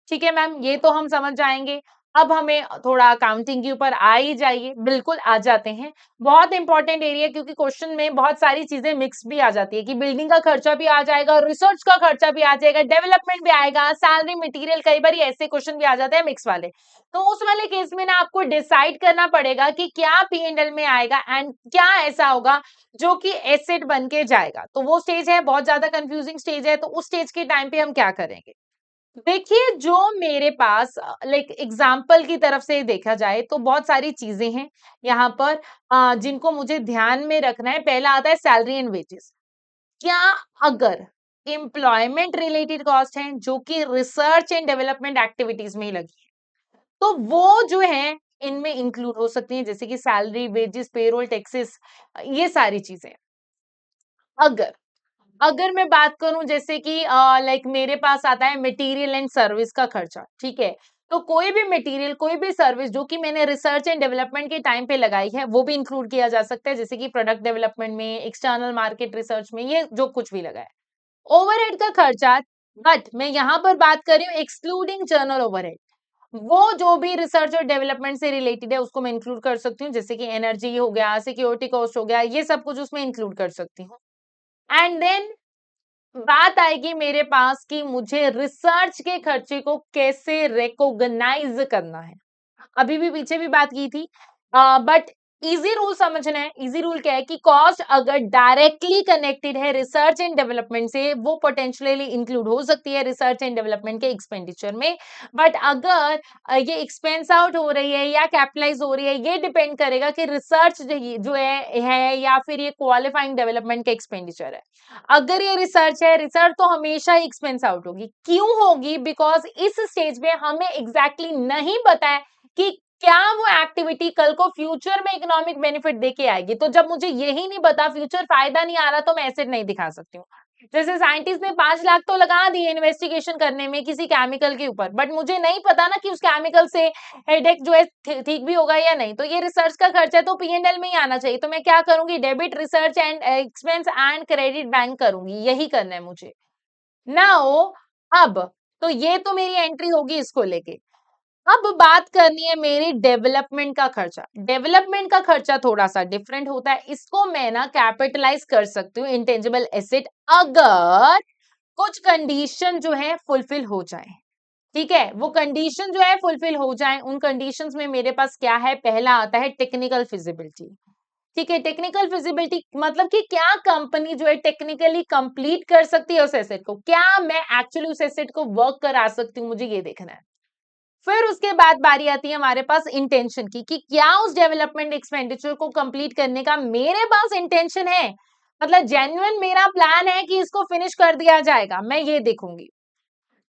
ठीक है मैम, ये तो हम समझ जाएंगे। अब हमें थोड़ा अकाउंटिंग के ऊपर आ ही जाइए, बिल्कुल आ जाते हैं। बहुत इंपॉर्टेंट एरिया, क्योंकि क्वेश्चन में बहुत सारी चीजें मिक्स भी आ जाती है कि बिल्डिंग का खर्चा भी आ जाएगा, रिसर्च का खर्चा भी आ जाएगा, डेवलपमेंट भी आएगा, सैलरी मटेरियल, कई बार ऐसे क्वेश्चन भी आ जाते हैं मिक्स वाले। तो उस वाले केस में ना आपको डिसाइड करना पड़ेगा कि क्या P&L में आएगा एंड क्या ऐसा होगा जो कि एसेट बन के जाएगा। तो वो स्टेज है, बहुत ज्यादा कंफ्यूजिंग स्टेज है, तो उस स्टेज के टाइम पे हम क्या करेंगे। देखिए, जो मेरे पास लाइक एग्जाम्पल की तरफ से देखा जाए तो बहुत सारी चीजें हैं यहाँ पर जिनको मुझे ध्यान में रखना है। पहला आता है सैलरी एंड वेजेस। क्या अगर एम्प्लॉयमेंट रिलेटेड कॉस्ट है जो कि रिसर्च एंड डेवलपमेंट एक्टिविटीज में ही लगी है, तो वो जो है इनमें इंक्लूड हो सकती है, जैसे कि सैलरी, वेजेस, पेरोल, टैक्सेस, ये सारी चीजें। अगर अगर मैं बात करूं जैसे कि लाइक मेरे पास आता है मटेरियल एंड सर्विस का खर्चा, ठीक है, तो कोई भी मटेरियल, कोई भी सर्विस जो कि मैंने रिसर्च एंड डेवलपमेंट के टाइम पे लगाई है वो भी इंक्लूड किया जा सकता है, जैसे कि प्रोडक्ट डेवलपमेंट में, एक्सटर्नल मार्केट रिसर्च में, ये जो कुछ भी लगा है। ओवरहेड का खर्चा, बट मैं यहाँ पर बात कर रही हूँ एक्सक्लूडिंग जर्नल ओवरहेड, वो जो भी रिसर्च और डेवलपमेंट से रिलेटेड है उसको मैं इंक्लूड कर सकती हूँ, जैसे कि एनर्जी हो गया, सिक्योरिटी कॉस्ट हो गया, ये सब कुछ उसमें इंक्लूड कर सकती हूँ। एंड देन बात आएगी मेरे पास कि मुझे रिसर्च के खर्चे को कैसे रिकॉग्नाइज करना है। अभी भी पीछे भी बात की थी, बट इजी रूल समझना है। इजी रूल क्या है कि कॉस्ट अगर डायरेक्टली कनेक्टेड है रिसर्च एंड डेवलपमेंट से, वो पोटेंशियली इंक्लूड हो सकती है रिसर्च एंड डेवलपमेंट के एक्सपेंडिचर में। बट अगर ये एक्सपेंस आउट हो रही है या कैपिटलाइज हो रही है, ये डिपेंड करेगा कि रिसर्च जो है या फिर ये क्वालिफाइंग डेवलपमेंट का एक्सपेंडिचर है। अगर ये रिसर्च है, रिसर्च तो हमेशा ही एक्सपेंस आउट होगी। क्यों होगी? बिकॉज इस स्टेज में हमें एग्जैक्टली नहीं पता है कि क्या वो एक्टिविटी कल को फ्यूचर में इकोनॉमिक बेनिफिट देके आएगी। तो जब मुझे यही नहीं पता, फ्यूचर फायदा नहीं आ रहा, तो मैं एसेट नहीं दिखा सकती हूँ। जैसे साइंटिस्ट ने 5 लाख तो लगा दिए इन्वेस्टिगेशन करने में किसी केमिकल के ऊपर, बट मुझे नहीं पता ना कि उस केमिकल से हेडेक जो है ठीक भी होगा या नहीं। तो ये रिसर्च का खर्चा है, तो P&L में ही आना चाहिए। तो मैं क्या करूंगी, debit research and expense and credit bank करूंगी, यही करना है मुझे। नाउ अब तो ये तो मेरी एंट्री होगी इसको लेके। अब बात करनी है मेरी डेवलपमेंट का खर्चा। डेवलपमेंट का खर्चा थोड़ा सा डिफरेंट होता है, इसको मैं ना कैपिटलाइज कर सकती हूँ इंटेंजिबल एसेट, अगर कुछ कंडीशन जो है फुलफिल हो जाए। ठीक है, वो कंडीशन जो है फुलफिल हो जाए। उन कंडीशंस में मेरे पास क्या है, पहला आता है टेक्निकल फिजिबिलिटी। ठीक है, टेक्निकल फिजिबिलिटी मतलब कि क्या कंपनी जो है टेक्निकली कंप्लीट कर सकती है उस एसेट को, क्या मैं एक्चुअली उस एसेट को वर्क करा सकती हूँ, मुझे ये देखना है। फिर उसके बाद बारी आती है हमारे पास इंटेंशन की, कि क्या उस डेवलपमेंट एक्सपेंडिचर को कंप्लीट करने का मेरे पास इंटेंशन है, मतलब जेन्युइन मेरा प्लान है कि इसको फिनिश कर दिया जाएगा, मैं ये देखूंगी।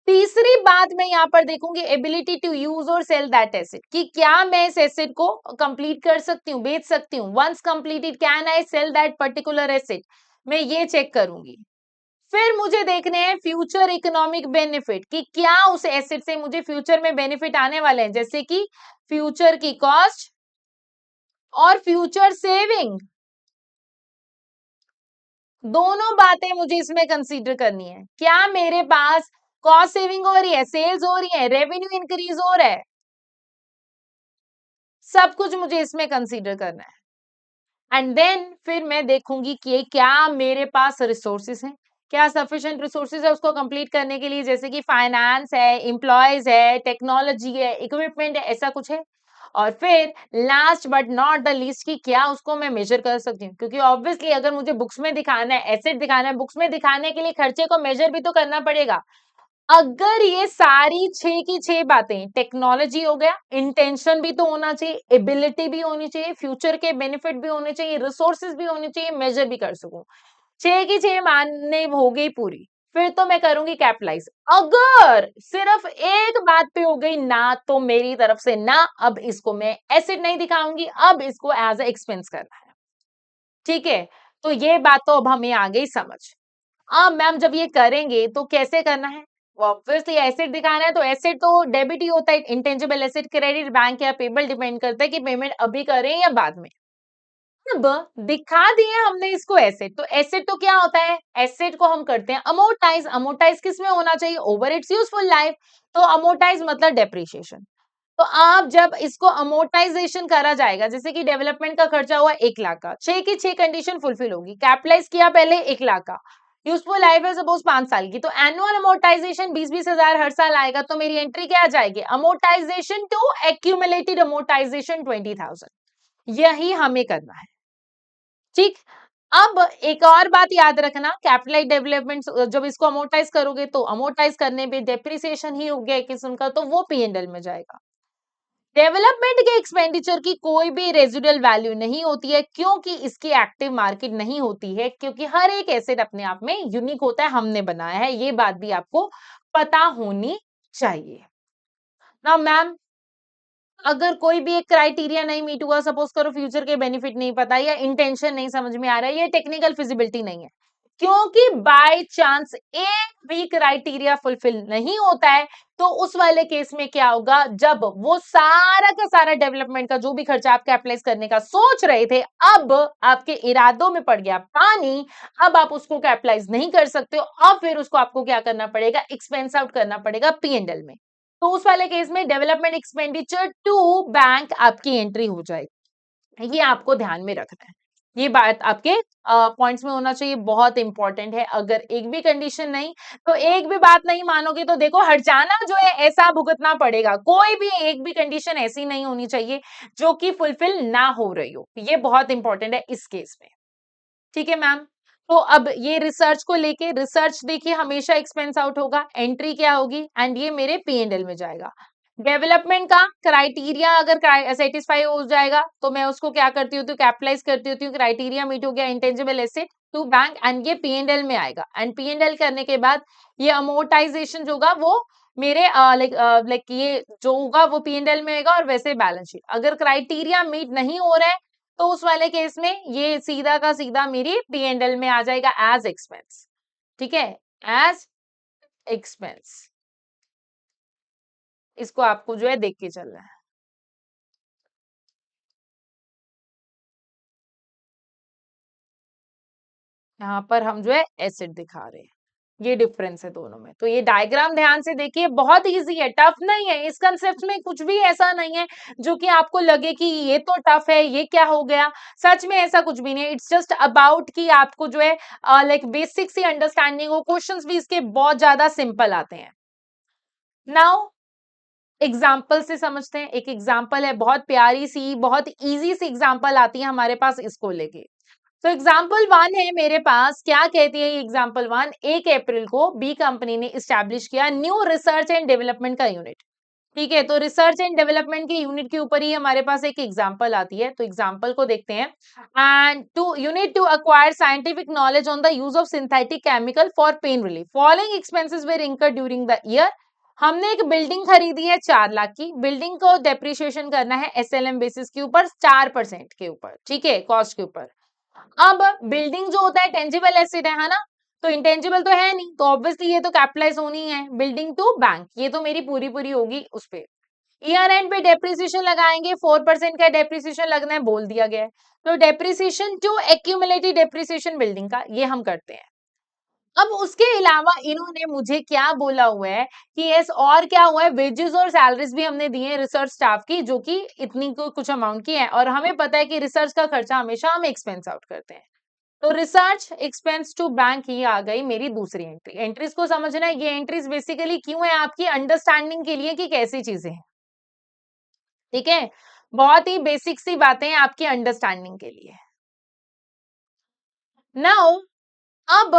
तीसरी बात मैं यहाँ पर देखूंगी एबिलिटी टू यूज और सेल दैट एसेट, कि क्या मैं इस एसेट को कंप्लीट कर सकती हूँ, बेच सकती हूँ। Once completed can I sell that particular asset, मैं ये चेक करूंगी। फिर मुझे देखने हैं फ्यूचर इकोनॉमिक बेनिफिट, कि क्या उस एसेट से मुझे फ्यूचर में बेनिफिट आने वाले हैं, जैसे कि फ्यूचर की कॉस्ट और फ्यूचर सेविंग, दोनों बातें मुझे इसमें कंसीडर करनी है। क्या मेरे पास कॉस्ट सेविंग हो रही है, सेल्स हो रही है, रेवेन्यू इंक्रीज हो रहा है, सब कुछ मुझे इसमें कंसीडर करना है। एंड देन फिर मैं देखूंगी कि क्या मेरे पास रिसोर्सेस हैं, क्या सफिशिएंट रिसोर्सेज है उसको कंप्लीट करने के लिए, जैसे कि फाइनेंस है, एम्प्लॉयज है, टेक्नोलॉजी है, इक्विपमेंट है, ऐसा कुछ है। और फिर last but not the least की क्या उसको मैं मेजर कर सकती हूँ, क्योंकि ऑब्वियसली अगर मुझे बुक्स में दिखाना है, एसेट दिखाना है, बुक्स में दिखाने के लिए खर्चे को मेजर भी तो करना पड़ेगा। अगर ये सारी 6 की 6 बातें, टेक्नोलॉजी हो गया, इंटेंशन भी तो होना चाहिए, एबिलिटी भी होनी चाहिए, फ्यूचर के बेनिफिट भी होने चाहिए, रिसोर्सेज भी होने चाहिए, मेजर भी कर सकूं, 6 की 6 मानने हो गई पूरी, फिर तो मैं करूंगी कैपिटलाइज। अगर सिर्फ एक बात पे हो गई ना, तो मेरी तरफ से ना, अब इसको मैं एसेट नहीं दिखाऊंगी, अब इसको एज ए एक्सपेंस करना है। ठीक है, तो ये बात तो अब हमें आ गई समझ। अब मैम जब ये करेंगे तो कैसे करना है, ऑब्वियसली एसेट दिखाना है, तो एसेट तो डेबिट ही होता है, इंटेंजिबल एसेट क्रेडिट, बैंक या पेबल डिपेंड करता है कि पेमेंट अभी करें या बाद में। अब दिखा दिए हमने इसको एसेट, तो एसेट तो क्या होता है, एसेट को हम करते हैं अमोर्टाइज। अमोर्टाइज किस में होना चाहिए, ओवर इट्स यूजफुल लाइफ, तो अमोर्टाइज मतलब डेप्रिसिएशन। तो आप जब इसको अमोर्टाइजेशन करा जाएगा, जैसे कि डेवलपमेंट का खर्चा हुआ 1 लाख का, 6 की 6 कंडीशन फुलफिल होगी, कैपिटलाइज किया पहले 1 लाख का, यूजफुल लाइफ है सपोज 5 साल की, तो एनुअल अमोर्टाइजेशन 20-20 हजार हर साल आएगा, तो मेरी एंट्री क्या आ जाएगी, अमोर्टाइजेशन टू एक्यूमुलेटेड अमोर्टाइजेशन 20,000। यही हमें करना है। ठीक, अब एक और बात याद रखना, कैपिटलाइज डेवलपमेंट जब इसको अमोर्टाइज करोगे तो अमोर्टाइज करने पे डेप्रिसिएशन ही हो गया एक किस्म का, तो वो पीएनएल में जाएगा। डेवलपमेंट के एक्सपेंडिचर की कोई भी रेजिडुअल वैल्यू नहीं होती है, क्योंकि इसकी एक्टिव मार्केट नहीं होती है, क्योंकि हर एक एसेट अपने आप में यूनिक होता है, हमने बनाया है, ये बात भी आपको पता होनी चाहिए ना मैम। अगर कोई भी एक क्राइटेरिया नहीं मीट हुआ, सपोज करो फ्यूचर के बेनिफिट नहीं पता, या इंटेंशन नहीं समझ में आ रहा है, या टेक्निकल फिजिबिलिटी नहीं है, क्योंकि बाय चांस एक भी क्राइटेरिया फुलफिल नहीं होता है, तो उस वाले केस में क्या होगा, जब वो सारा का सारा डेवलपमेंट का जो भी खर्चा आप कैपिटलाइज करने का सोच रहे थे, अब आपके इरादों में पड़ गया पानी, अब आप उसको कैपिटलाइज नहीं कर सकते हो, अब फिर उसको आपको क्या करना पड़ेगा, एक्सपेंस आउट करना पड़ेगा पीएनएल में। तो उस वाले केस में डेवलपमेंट एक्सपेंडिचर टू बैंक आपकी एंट्री हो जाएगी, ये आपको ध्यान में रखना है, ये बात आपके पॉइंट्स में होना चाहिए, बहुत इंपॉर्टेंट है। अगर एक भी कंडीशन नहीं, तो एक भी बात नहीं मानोगे तो देखो हर्जाना जो है ऐसा भुगतना पड़ेगा, कोई भी एक भी कंडीशन ऐसी नहीं होनी चाहिए जो कि फुलफिल ना हो रही हो, ये बहुत इंपॉर्टेंट है इस केस में। ठीक है मैम, तो अब ये रिसर्च को लेके, रिसर्च देखिए हमेशा एक्सपेंस आउट होगा, एंट्री क्या होगी, एंड ये मेरे पीएनएल में जाएगा। डेवलपमेंट का क्राइटेरिया अगर सेटिस्फाई हो जाएगा, तो मैं उसको क्या करती होती हूँ, कैपिटलाइज करती होती हूँ, क्राइटेरिया मीट हो गया, intangible asset to bank, and ये पीएनएल में आएगा, एंड पीएनएल करने के बाद ये अमोर्टाइजेशन जो होगा वो मेरे लाइक ये जो होगा वो पीएनएल में आएगा, और वैसे बैलेंस शीट। अगर क्राइटेरिया मीट नहीं हो रहा है, तो उस वाले केस में ये सीधा का सीधा मेरी पीएनएल में आ जाएगा एज एक्सपेंस। ठीक है, एज एक्सपेंस, इसको आपको जो है देख के चलना है। यहाँ पर हम जो है एसिड दिखा रहे हैं, ये डिफरेंस है दोनों में। तो ये डायग्राम ध्यान से देखिए, बहुत इजी है, टफ नहीं है, इस कंसेप्ट में कुछ भी ऐसा नहीं है जो कि आपको लगे कि ये तो टफ है, ये क्या हो गया, सच में ऐसा कुछ भी नहीं है। इट्स जस्ट अबाउट कि आपको जो है लाइक बेसिक सी अंडरस्टैंडिंग हो, क्वेश्चंस भी इसके बहुत ज्यादा सिंपल आते हैं। नाउ एग्जाम्पल से समझते हैं, एक एग्जाम्पल है बहुत प्यारी सी, बहुत इजी सी एग्जाम्पल आती है हमारे पास इसको लेके। तो एग्जाम्पल 1 है मेरे पास, क्या कहती है ये एग्जाम्पल 1, 1 अप्रैल को बी कंपनी ने स्टैब्लिश किया न्यू रिसर्च एंड डेवलपमेंट का यूनिट। ठीक है, तो रिसर्च एंड डेवलपमेंट के यूनिट के ऊपर ही हमारे पास एक एग्जाम्पल आती है, तो एग्जाम्पल को देखते हैं। And to unit to acquire scientific knowledge on the use of synthetic chemical for pain relief, following expenses were incurred during the year. हमने एक बिल्डिंग खरीदी है 4 लाख की, बिल्डिंग को डेप्रिशिएशन करना है एसएलएम बेसिस के ऊपर 4% के ऊपर, ठीक है, कॉस्ट के ऊपर। अब बिल्डिंग जो होता है टेंजिबल एसेट है ना, तो इंटेंजिबल तो है नहीं, तो ऑब्वियसली ये तो कैपिटलाइज होनी है, बिल्डिंग टू बैंक, ये तो मेरी पूरी पूरी होगी उस पे। ईयर एंड पे डेप्रिसिएशन लगाएंगे, 4% का डेप्रिसिएशन लगना है, बोल दिया गया है। तो depreciation to accumulated depreciation building का ये हम करते हैं। अब उसके अलावा इन्होंने मुझे क्या बोला हुआ है कि यस, और क्या हुआ है, वेजेस और सैलरीज भी हमने दिए हैं रिसर्च स्टाफ की, जो कि इतनी को कुछ अमाउंट की है, और हमें पता है कि रिसर्च का खर्चा हमेशा हम एक्सपेंस आउट करते हैं। तो रिसर्च एक्सपेंस टू बैंक ही आ गई मेरी दूसरी एंट्री। एंट्रीज को समझना है, ये एंट्रीज बेसिकली क्यों है, आपकी अंडरस्टैंडिंग के लिए कि कैसी चीजें हैं। ठीक है, बहुत ही बेसिक सी बातें हैं आपकी अंडरस्टैंडिंग के लिए। नाउ अब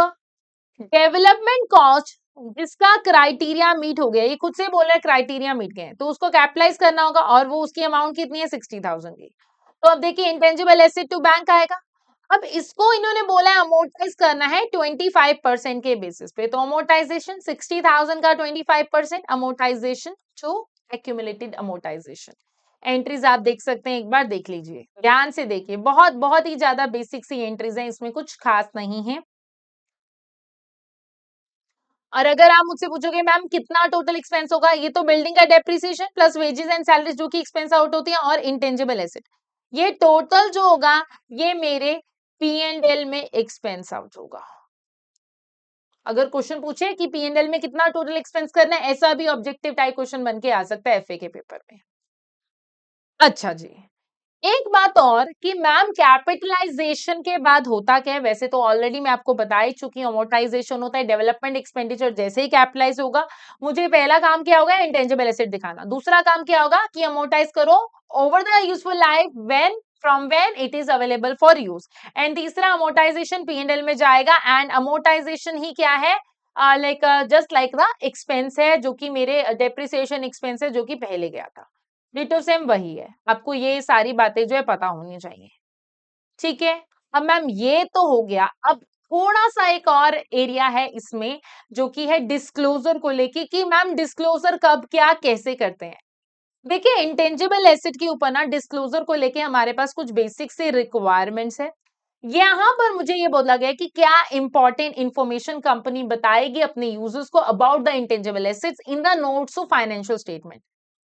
डेवलपमेंट कॉस्ट जिसका क्राइटेरिया मीट हो गया, ये खुद से बोल रहा है क्राइटेरिया मीट गए, तो उसको कैपिटलाइज करना होगा, और वो उसकी अमाउंट कितनी है, 60,000 की। तो अब देखिए इंटेंजिबल एसेट टू बैंक आएगा। अब इसको इन्होंने बोला है अमोर्टाइज करना है 25% के बेसिस पे, तो अमोर्टाइजेशन 60,000 का 25% amortisation to accumulated amortisation. Entries आप देख सकते हैं, एक बार देख लीजिए, ध्यान से देखिए, बहुत बहुत ही ज्यादा बेसिक सी एंट्रीज हैं, इसमें कुछ खास नहीं है। और अगर आप मुझसे पूछोगे मैम कितना टोटल एक्सपेंस होगा, ये तो बिल्डिंग का depreciation plus wages and salaries जो कि एक्सपेंस आउट होती है, और इंटेंजिबल एसेट, ये टोटल जो होगा ये मेरे पी एंड एल में एक्सपेंस आउट होगा। अगर क्वेश्चन पूछे कि पी एंड एल में कितना टोटल एक्सपेंस करना है, ऐसा भी ऑब्जेक्टिव टाइप क्वेश्चन बन के आ सकता है एफए के पेपर में। अच्छा जी, एक बात और कि मैम कैपिटलाइजेशन के बाद होता क्या है, वैसे तो ऑलरेडी मैं आपको बता ही चुकी हूँ, अमोर्टाइजेशन होता है, डेवलपमेंट एक्सपेंडिचर जैसे ही कैपिटलाइज होगा, मुझे पहला काम क्या होगा, इंटेंजिबल एसेट दिखाना, दूसरा काम क्या होगा कि अमोर्टाइज करो over the useful life when from when it is available for use, and तीसरा अमोर्टाइजेशन पी एंड एल में जाएगा, एंड अमोर्टाइजेशन ही क्या है, like just like the expense है, जो कि मेरे डेप्रिसिएशन एक्सपेंस है, जो कि पहले गया था, डिटो सेम वही है, आपको ये सारी बातें जो है पता होनी चाहिए। ठीक है, अब मैम ये तो हो गया, अब थोड़ा सा एक और एरिया है इसमें, जो कि है डिस्क्लोजर को लेके, कि मैम डिस्क्लोजर कब क्या कैसे करते हैं। देखिए इंटेंजिबल एसेट के ऊपर ना डिस्क्लोजर को लेके हमारे पास कुछ बेसिक से रिक्वायरमेंट्स है। यहाँ पर मुझे ये बोला गया कि क्या इंपॉर्टेंट इंफॉर्मेशन कंपनी बताएगी अपने यूजर्स को about the intangible assets in the notes of financial statement.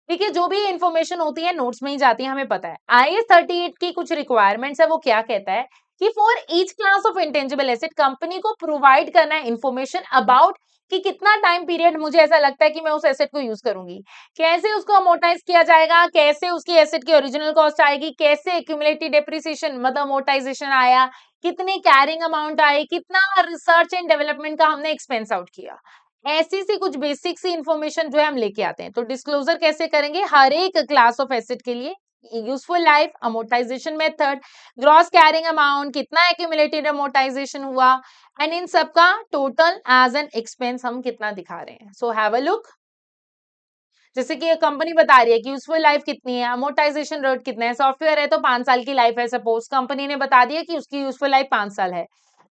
देखिए जो भी इंफॉर्मेशन होती है नोट्स में ही जाती है, हमें पता है। IAS 38 की कुछ रिक्वायरमेंट्स है, वो क्या कहता है कि for each class of intangible asset company को प्रोवाइड करना है इंफॉर्मेशन अबाउट कि कितना टाइम पीरियड मुझे ऐसा लगता है कि मैं उस एसेट को यूज करूंगी, कैसे उसको अमोर्टाइज किया जाएगा, कैसे उसकी एसेट की ओरिजिनल कॉस्ट आएगी, कैसे एक्यूमुलेटेड डेप्रिसिएशन मतलब अमोर्टाइजेशन आया, कितनी कैरिंग अमाउंट आई, कितना रिसर्च एंड डेवलपमेंट का हमने एक्सपेंस आउट किया, ऐसी सी कुछ बेसिक सी इंफॉर्मेशन जो है हम लेके आते हैं। तो डिस्क्लोजर कैसे करेंगे, हर एक क्लास ऑफ एसेट के लिए useful life, amortisation method, gross carrying amount, कितना एक्यूमुलेटेड अमोर्टाइजेशन हुआ, एंड इन सबका टोटल एज एन एक्सपेंस हम कितना दिखा रहे हैं। So have a look. जैसे कि कंपनी बता रही है कि यूजफुल लाइफ कितनी है, अमोर्टाइजेशन रेट कितना है, सॉफ्टवेयर है तो 5 साल की लाइफ है, सपोज कंपनी ने बता दिया कि उसकी यूजफुल लाइफ 5 साल है।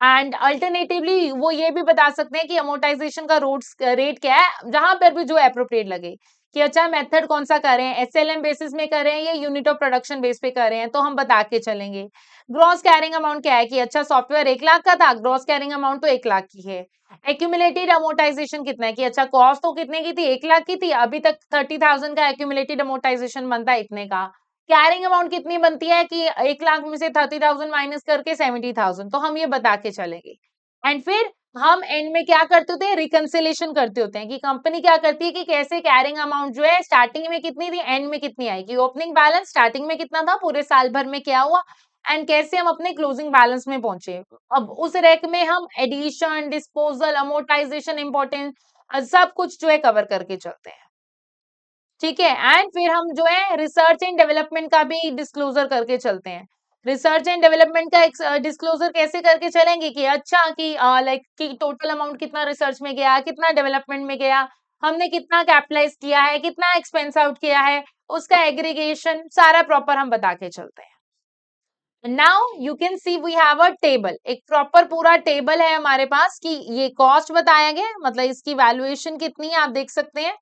एंड अल्टरनेटिवली वो ये भी बता सकते हैं कि अमोर्टाइजेशन का रेट क्या है, जहां पर भी जो अप्रोप्रिएट लगे, कि अच्छा मेथड कौन सा कर रहे हैं, SLM बेसिस में कर रहे हैं या यूनिट ऑफ प्रोडक्शन बेस पे कर रहे हैं, तो हम बता के चलेंगे। ग्रॉस कैरिंग अमाउंट क्या है कि अच्छा सॉफ्टवेयर 1 लाख का था, ग्रॉस कैरिंग अमाउंट तो 1 लाख की है। एक्यूमुलेटेड अमोर्टाइजेशन कितना है कि अच्छा कॉस्ट तो कितने की थी, 1 लाख की थी, अभी तक 30,000 का एक्यूमुलेटेड अमोर्टाइजेशन बनता है इतने का। कैरिंग अमाउंट कितनी बनती है कि 1 लाख में से 30,000 माइनस करके 70,000, तो हम ये बता के चलेंगे। एंड फिर हम एंड में क्या करते होते हैं, रिकंसिलेशन करते होते हैं कि कंपनी क्या करती है कि कैसे कैरिंग अमाउंट जो है स्टार्टिंग में कितनी थी, एंड में कितनी आएगी, ओपनिंग बैलेंस स्टार्टिंग में कितना था, पूरे साल भर में क्या हुआ, एंड कैसे हम अपने क्लोजिंग बैलेंस में पहुंचे। अब उस रैक में हम एडिशन, डिस्पोजल, अमोर्टाइजेशन, इंपॉर्टेंट सब कुछ जो है कवर करके चलते हैं। ठीक है, एंड फिर हम जो है रिसर्च एंड डेवलपमेंट का भी डिस्क्लोजर करके चलते हैं। रिसर्च एंड डेवलपमेंट का डिस्क्लोजर कैसे करके चलेंगे कि अच्छा कि लाइक कि टोटल अमाउंट कितना रिसर्च में गया, कितना डेवलपमेंट में गया, हमने कितना कैपिटलाइज किया है, कितना एक्सपेंस आउट किया है, उसका एग्रीगेशन सारा प्रॉपर हम बता के चलते हैं। Now you can see we have a table, एक प्रॉपर पूरा टेबल है हमारे पास कि ये कॉस्ट बताया गया, मतलब इसकी वैल्यूएशन कितनी है आप देख सकते हैं।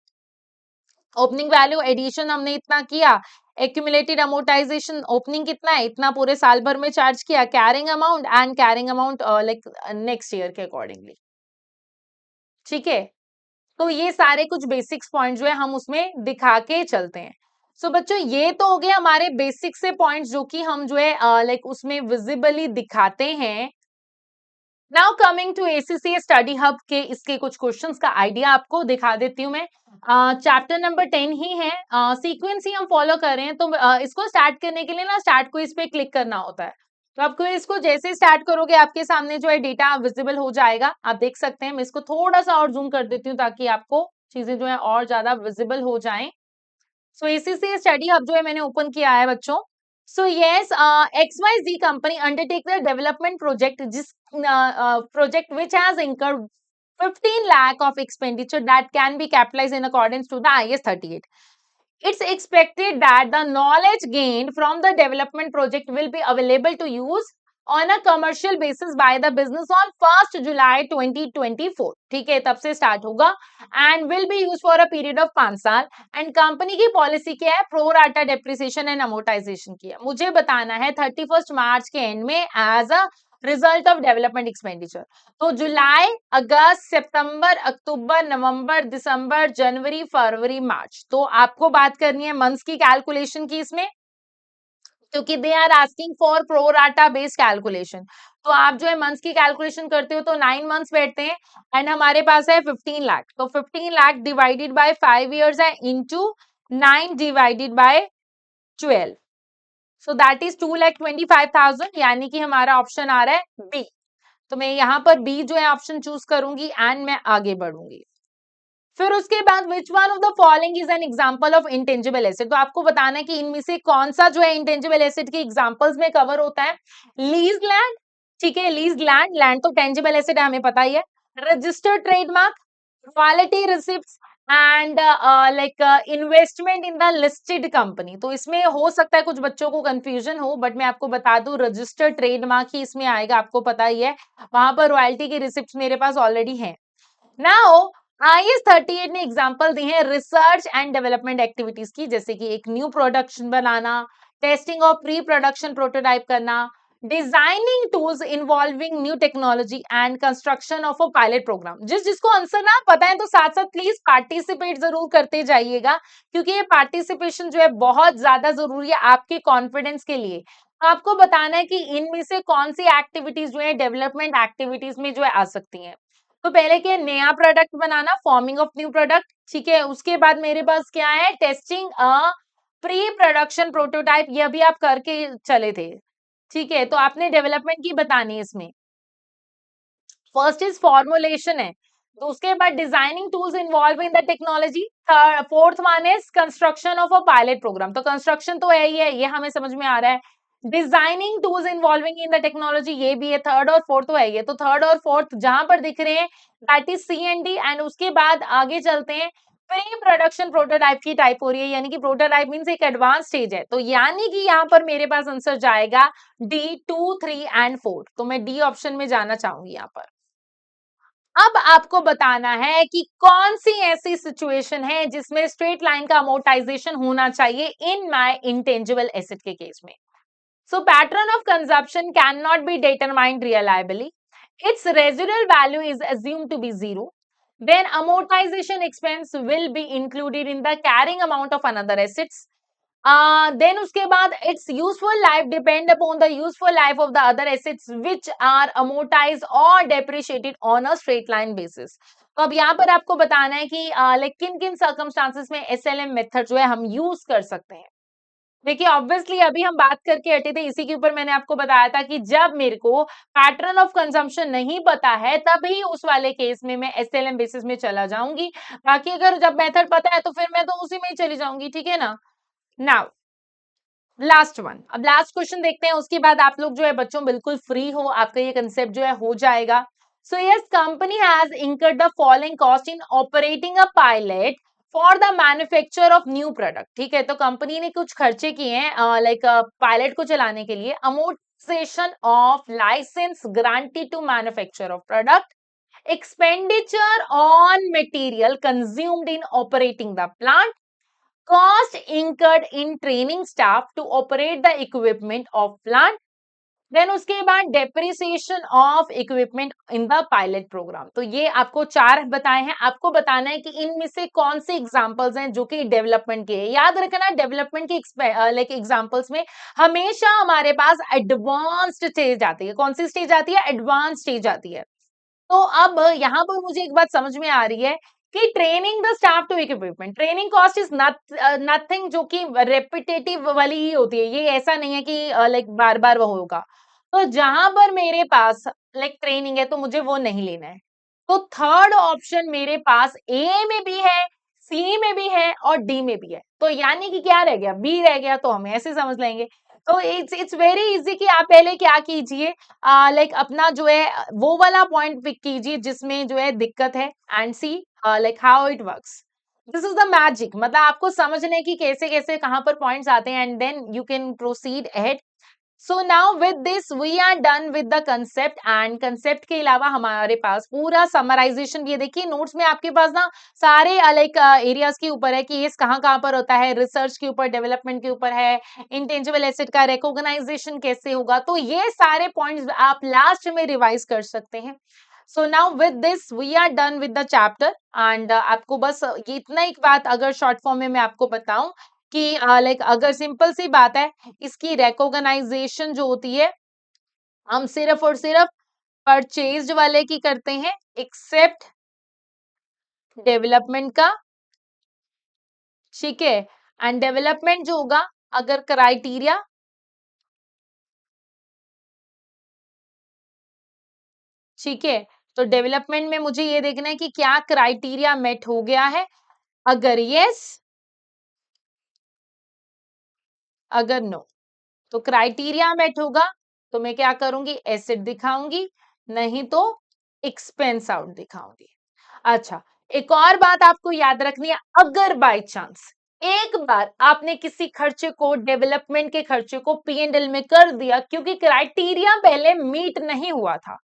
ओपनिंग वैल्यू एडिशन हमने इतना किया, एक्यूमुलेटेड अमोर्टाइजेशन ओपनिंग कितना है, इतना पूरे साल भर में चार्ज किया, carrying amount and carrying amount like next year के अकॉर्डिंगली। ठीक है, तो ये सारे कुछ बेसिक्स पॉइंट जो है हम उसमें दिखा के चलते हैं। सो बच्चों ये तो हो गया हमारे बेसिक से पॉइंट्स जो कि हम जो है लाइक उसमें विजिबली दिखाते हैं। Now coming to ACC study hub के इसके कुछ क्वेश्चंस का आइडिया आपको दिखा देती हूँ मैं। चैप्टर नंबर 10 ही है, सीक्वेंस ही हम फॉलो कर रहे हैं, तो इसको स्टार्ट करने के लिए ना स्टार्ट क्विज पे क्लिक करना होता है। तो आपको इसको जैसे स्टार्ट करोगे आपके सामने जो है डेटा विजिबल हो जाएगा, आप देख सकते हैं। मैं इसको थोड़ा सा और जूम कर देती हूँ ताकि आपको चीजें जो है और ज्यादा विजिबल हो जाएं। सो ACCA स्टडी हब जो है मैंने ओपन किया है बच्चों। So yes, XYZ company undertake the development project, जिस project which has incurred 15 lakh of expenditure that can be capitalized in accordance to the IS 38. It's expected that the knowledge gained from the development project will be available to use on a commercial basis by the business on 1st July 2024. ठीक है, तब से start होगा and will be use for a period of 5 साल। And company की policy क्या है, pro rata depreciation and amortisation की है। मुझे बताना है 31 मार्च के एंड में as a result of development expenditure. तो जुलाई, अगस्त, सितंबर, अक्टूबर, नवंबर, दिसंबर, जनवरी, फरवरी, मार्च, तो आपको बात करनी है मंथ्स की कैलकुलेशन की इसमें, क्योंकि they are asking for pro rata based calculation. तो आप जो है मंथ्स की कैलकुलेशन करते हो तो 9 मंथ्स बैठते हैं एंड हमारे पास है 15 लाख। तो 15 लाख डिवाइडेड बाय 5 इयर्स है into 9 divided by 12, so that is 2,25,000, यानी कि हमारा ऑप्शन आ रहा है बी। तो मैं यहाँ पर बी जो है ऑप्शन चूज करूंगी एंड मैं आगे बढ़ूंगी। फिर उसके बाद which one of the following is an example of intangible asset, तो आपको बताना है कि इनमें से कौन सा जो है इंटेंजिबल एसेट के एग्जांपल्स में कवर होता है। लीज लैंड, ठीक है, लीज लैंड, लैंड तो टेंजिबल एसेट है हमें पता ही है। Registered trademark, royalty receipts and like investment in the listed company. तो इसमें हो सकता है कुछ बच्चों को कंफ्यूजन हो, बट मैं आपको बता दूं रजिस्टर्ड ट्रेडमार्क ही इसमें आएगा, आपको पता ही है। वहां पर रॉयल्टी की रिसिप्ट मेरे पास ऑलरेडी है। नाउ IS 38 ने एग्जांपल दी है रिसर्च एंड डेवलपमेंट एक्टिविटीज की, जैसे कि एक न्यू प्रोडक्शन बनाना, testing of pre production prototype करना, designing tools involving new technology and construction of a pilot program. जिसको आंसर ना पता है तो साथ साथ प्लीज पार्टिसिपेट जरूर करते जाइएगा, क्योंकि ये पार्टिसिपेशन जो है बहुत ज्यादा जरूरी है आपके कॉन्फिडेंस के लिए। आपको बताना है कि इनमें से कौन सी एक्टिविटीज जो है डेवलपमेंट एक्टिविटीज में जो है आ सकती हैं। तो पहले क्या, नया product banana, forming of new product, ठीक है। उसके बाद मेरे पास क्या है, टेस्टिंग अ प्री प्रोडक्शन प्रोटोटाइप, ये अभी आप करके चले थे, ठीक है। तो आपने डेवलपमेंट की बतानी है इसमें। फर्स्ट इज फॉर्मुलेशन है, तो उसके बाद designing tools involve in the technology. Fourth one is construction of a pilot programme, तो कंस्ट्रक्शन तो है ही है, ये हमें समझ में आ रहा है। Designing tools involving in the technology, ये भी है। थर्ड और फोर्थ तो है ही है, तो थर्ड और फोर्थ जहां पर दिख रहे हैं that is C and D. And उसके बाद आगे चलते हैं, प्री प्रोडक्शन प्रोटोटाइप की टाइप हो रही है, यानी कि प्रोटोटाइप मींस एक एडवांस स्टेज है, तो यानी कि यहाँ पर मेरे पास आंसर जाएगा डी, 2, 3 एंड 4। तो मैं डी ऑप्शन में जाना चाहूंगी यहाँ पर। अब आपको बताना है कि कौन सी ऐसी सिचुएशन है जिसमें स्ट्रेट लाइन का अमोर्टाइजेशन होना चाहिए इन माय इंटेंजिबल एसेट के केस में। So pattern of consumption can not be determined reliably, its residual value is assumed to be zero, then amortization expense will be included in the carrying amount of another assets. Then उसके बाद its useful life depend upon the useful life of the other assets which are amortized or depreciated on a straight line basis. तो अब यहाँ पर आपको बताना है कि किन किन सर्कमस्टांसेस में SLM मेथड जो है हम यूज कर सकते हैं। देखिए ऑब्वियसली अभी हम बात करके हटे थे, इसी के ऊपर मैंने आपको बताया था कि जब मेरे को पैटर्न ऑफ कंजम्पशन नहीं पता है तभी उस वाले केस में मैं SLM बेसिस में चला जाऊंगी। बाकी अगर जब मेथड पता है तो फिर मैं तो उसी में ही चली जाऊंगी, ठीक है ना। नाउ लास्ट वन, अब लास्ट क्वेश्चन देखते हैं, उसके बाद आप लोग जो है बच्चों बिल्कुल फ्री हो, आपका ये कंसेप्ट जो है हो जाएगा। So yes, company has incurred the following cost in operating a pilot for the manufacture of new product, ठीक है। तो कंपनी ने कुछ खर्चे किए हैं लाइक पायलट को चलाने के लिए। Amortisation of licence granted to manufacture of product, expenditure on material consumed in operating the plant, cost incurred in training staff to operate the equipment of plant, then उसके बाद depreciation of equipment in the pilot programme. तो ये आपको 4 बताए हैं, आपको बताना है कि इनमें से कौन से एग्जांपल्स हैं जो कि डेवलपमेंट के हैं। याद रखना डेवलपमेंट के लाइक एग्जांपल्स में हमेशा हमारे पास एडवांस्ड स्टेज आती है। कौन सी स्टेज आती है? एडवांस स्टेज आती है। तो अब यहाँ पर मुझे एक बात समझ में आ रही है कि training the staff to equipment, training cost is nothing जो कि रेपिटेटिव वाली ही होती है। ये ऐसा नहीं है कि लाइक बार बार वो होगा। तो जहां पर मेरे पास लाइक ट्रेनिंग है तो मुझे वो नहीं लेना है। तो थर्ड ऑप्शन मेरे पास ए में भी है, सी में भी है और डी में भी है। तो यानी कि क्या रह गया? बी रह गया। तो हम ऐसे समझ लेंगे। तो इट्स वेरी इजी कि आप पहले क्या कीजिए, लाइक अपना जो है वो वाला पॉइंट पिक कीजिए जिसमें जो है दिक्कत है and see like how it works. This is the magic, मतलब आपको समझने की कैसे कैसे कहां पर पॉइंट्स आते हैं and then you can proceed ahead. So now with this we are done with the concept, and concept के अलावा हमारे पास पूरा समराइजेशन भी है। देखिए नोट्स में आपके पास ना सारे लाइक एरियाज के ऊपर है कि ये कहाँ कहाँ पर होता है, रिसर्च के ऊपर, डेवलपमेंट के ऊपर है, इंटेंजिबल एसेट का रिकॉग्नाइजेशन कैसे होगा। तो ये सारे पॉइंट्स आप लास्ट में रिवाइज कर सकते हैं। So now with this we are done with the chapter, and आपको बस ये इतना एक बात अगर शॉर्ट फॉर्म में मैं आपको बताऊं कि लाइक अगर सिंपल सी बात है, इसकी रिकॉग्नाइजेशन जो होती है हम सिर्फ और सिर्फ परचेज्ड वाले की करते हैं, एक्सेप्ट डेवलपमेंट का। ठीक है, एंड डेवलपमेंट जो होगा अगर क्राइटेरिया, ठीक है, तो डेवलपमेंट में मुझे ये देखना है कि क्या क्राइटेरिया मेट हो गया है। अगर यस, अगर नो। तो क्राइटेरिया मेट होगा तो मैं क्या करूंगी? एसेट दिखाऊंगी, नहीं तो एक्सपेंस आउट दिखाऊंगी। अच्छा, एक और बात आपको याद रखनी है, अगर बाय चांस एक बार आपने किसी खर्चे को, डेवलपमेंट के खर्चे को P&L में कर दिया क्योंकि क्राइटेरिया पहले मीट नहीं हुआ था,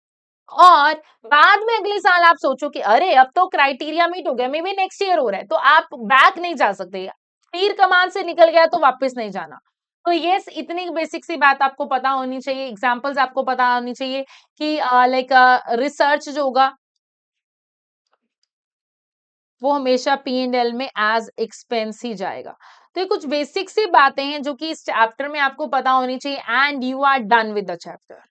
और बाद में अगले साल आप सोचो कि अरे अब तो क्राइटेरिया मीट हो गया, मे बी नेक्स्ट ईयर हो रहा है, तो आप बैक नहीं जा सकते। तीर कमान से निकल गया तो वापस नहीं जाना। तो ये इतनी बेसिक सी बात आपको पता होनी चाहिए, एग्जांपल्स आपको पता होनी चाहिए कि लाइक रिसर्च जो होगा वो हमेशा P&L में एज एक्सपेंस ही जाएगा। तो ये कुछ बेसिक सी बातें हैं जो कि इस चैप्टर में आपको पता होनी चाहिए, and you are done with the chapter.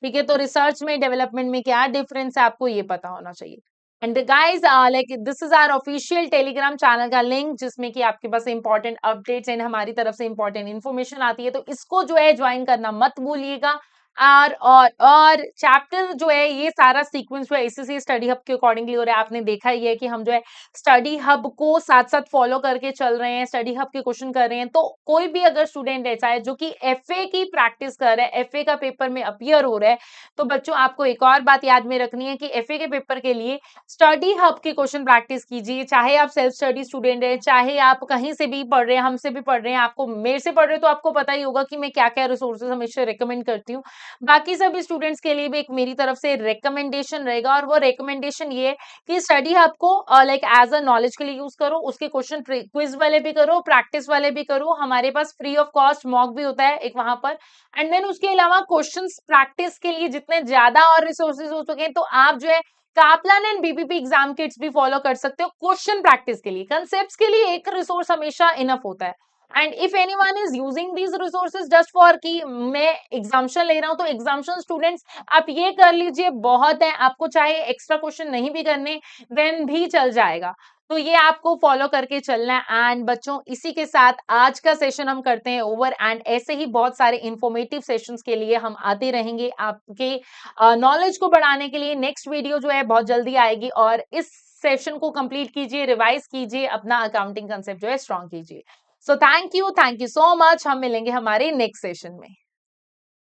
ठीक है, तो रिसर्च में, डेवलपमेंट में क्या डिफरेंस है आपको ये पता होना चाहिए। And guys like this is our official Telegram channel का लिंक जिसमें कि आपके पास इंपॉर्टेंट अपडेट्स एंड हमारी तरफ से इंपॉर्टेंट इन्फॉर्मेशन आती है, तो इसको जो है ज्वाइन करना मत भूलिएगा। और चैप्टर जो है ये सारा सीक्वेंस जो है इसी स्टडी हब के अकॉर्डिंगली हो रहा है। आपने देखा ही है कि हम जो है स्टडी हब को साथ साथ फॉलो करके चल रहे हैं, स्टडी हब के क्वेश्चन कर रहे हैं। तो कोई भी अगर स्टूडेंट ऐसा है जो कि एफए की प्रैक्टिस कर रहा है, एफए का पेपर में अपीयर हो रहा है, तो बच्चों आपको एक और बात याद में रखनी है कि एफए के पेपर के लिए स्टडी हब के क्वेश्चन प्रैक्टिस कीजिए। चाहे आप सेल्फ स्टडी स्टूडेंट है, चाहे आप कहीं से भी पढ़ रहे हैं, हमसे भी पढ़ रहे हैं, आपको मेरे से पढ़ रहे हो तो आपको पता ही होगा कि मैं क्या क्या रिसोर्सेज हमेशा रिकमेंड करती हूँ। बाकी सभी स्टूडेंट्स के लिए भी एक मेरी तरफ से रिकमेंडेशन रहेगा, और वो रिकमेंडेशन ये है कि स्टडी हब को लाइक एज अ नॉलेज के लिए यूज करो, उसके क्वेश्चन क्विज वाले भी करो, प्रैक्टिस वाले भी करो। हमारे पास फ्री ऑफ कॉस्ट मॉक भी होता है एक वहां पर, एंड देन उसके अलावा क्वेश्चंस प्रैक्टिस के लिए जितने ज्यादा और रिसोर्सेज हो सके तो आप जो है Kaplan and BPP exam kits भी फॉलो कर सकते हो। क्वेश्चन प्रैक्टिस के लिए, कंसेप्ट्स के लिए एक रिसोर्स हमेशा इनफ होता है। And if anyone is using these resources just for कि मैं एग्जाम्शन ले रहा हूं, तो एग्जाम्शन स्टूडेंट्स आप ये कर लीजिए, बहुत है। आपको चाहे एक्स्ट्रा क्वेश्चन नहीं भी करने देन भी चल जाएगा। तो ये आपको फॉलो करके चलना है। एंड बच्चों इसी के साथ आज का सेशन हम करते हैं ओवर, एंड ऐसे ही बहुत सारे इंफॉर्मेटिव सेशंस के लिए हम आते रहेंगे आपके नॉलेज को बढ़ाने के लिए। नेक्स्ट वीडियो जो है बहुत जल्दी आएगी, और इस सेशन को कंप्लीट कीजिए, रिवाइज कीजिए, अपना अकाउंटिंग कंसेप्ट जो है स्ट्रॉन्ग कीजिए। So thank you so much. हम मिलेंगे हमारे नेक्स्ट सेशन में।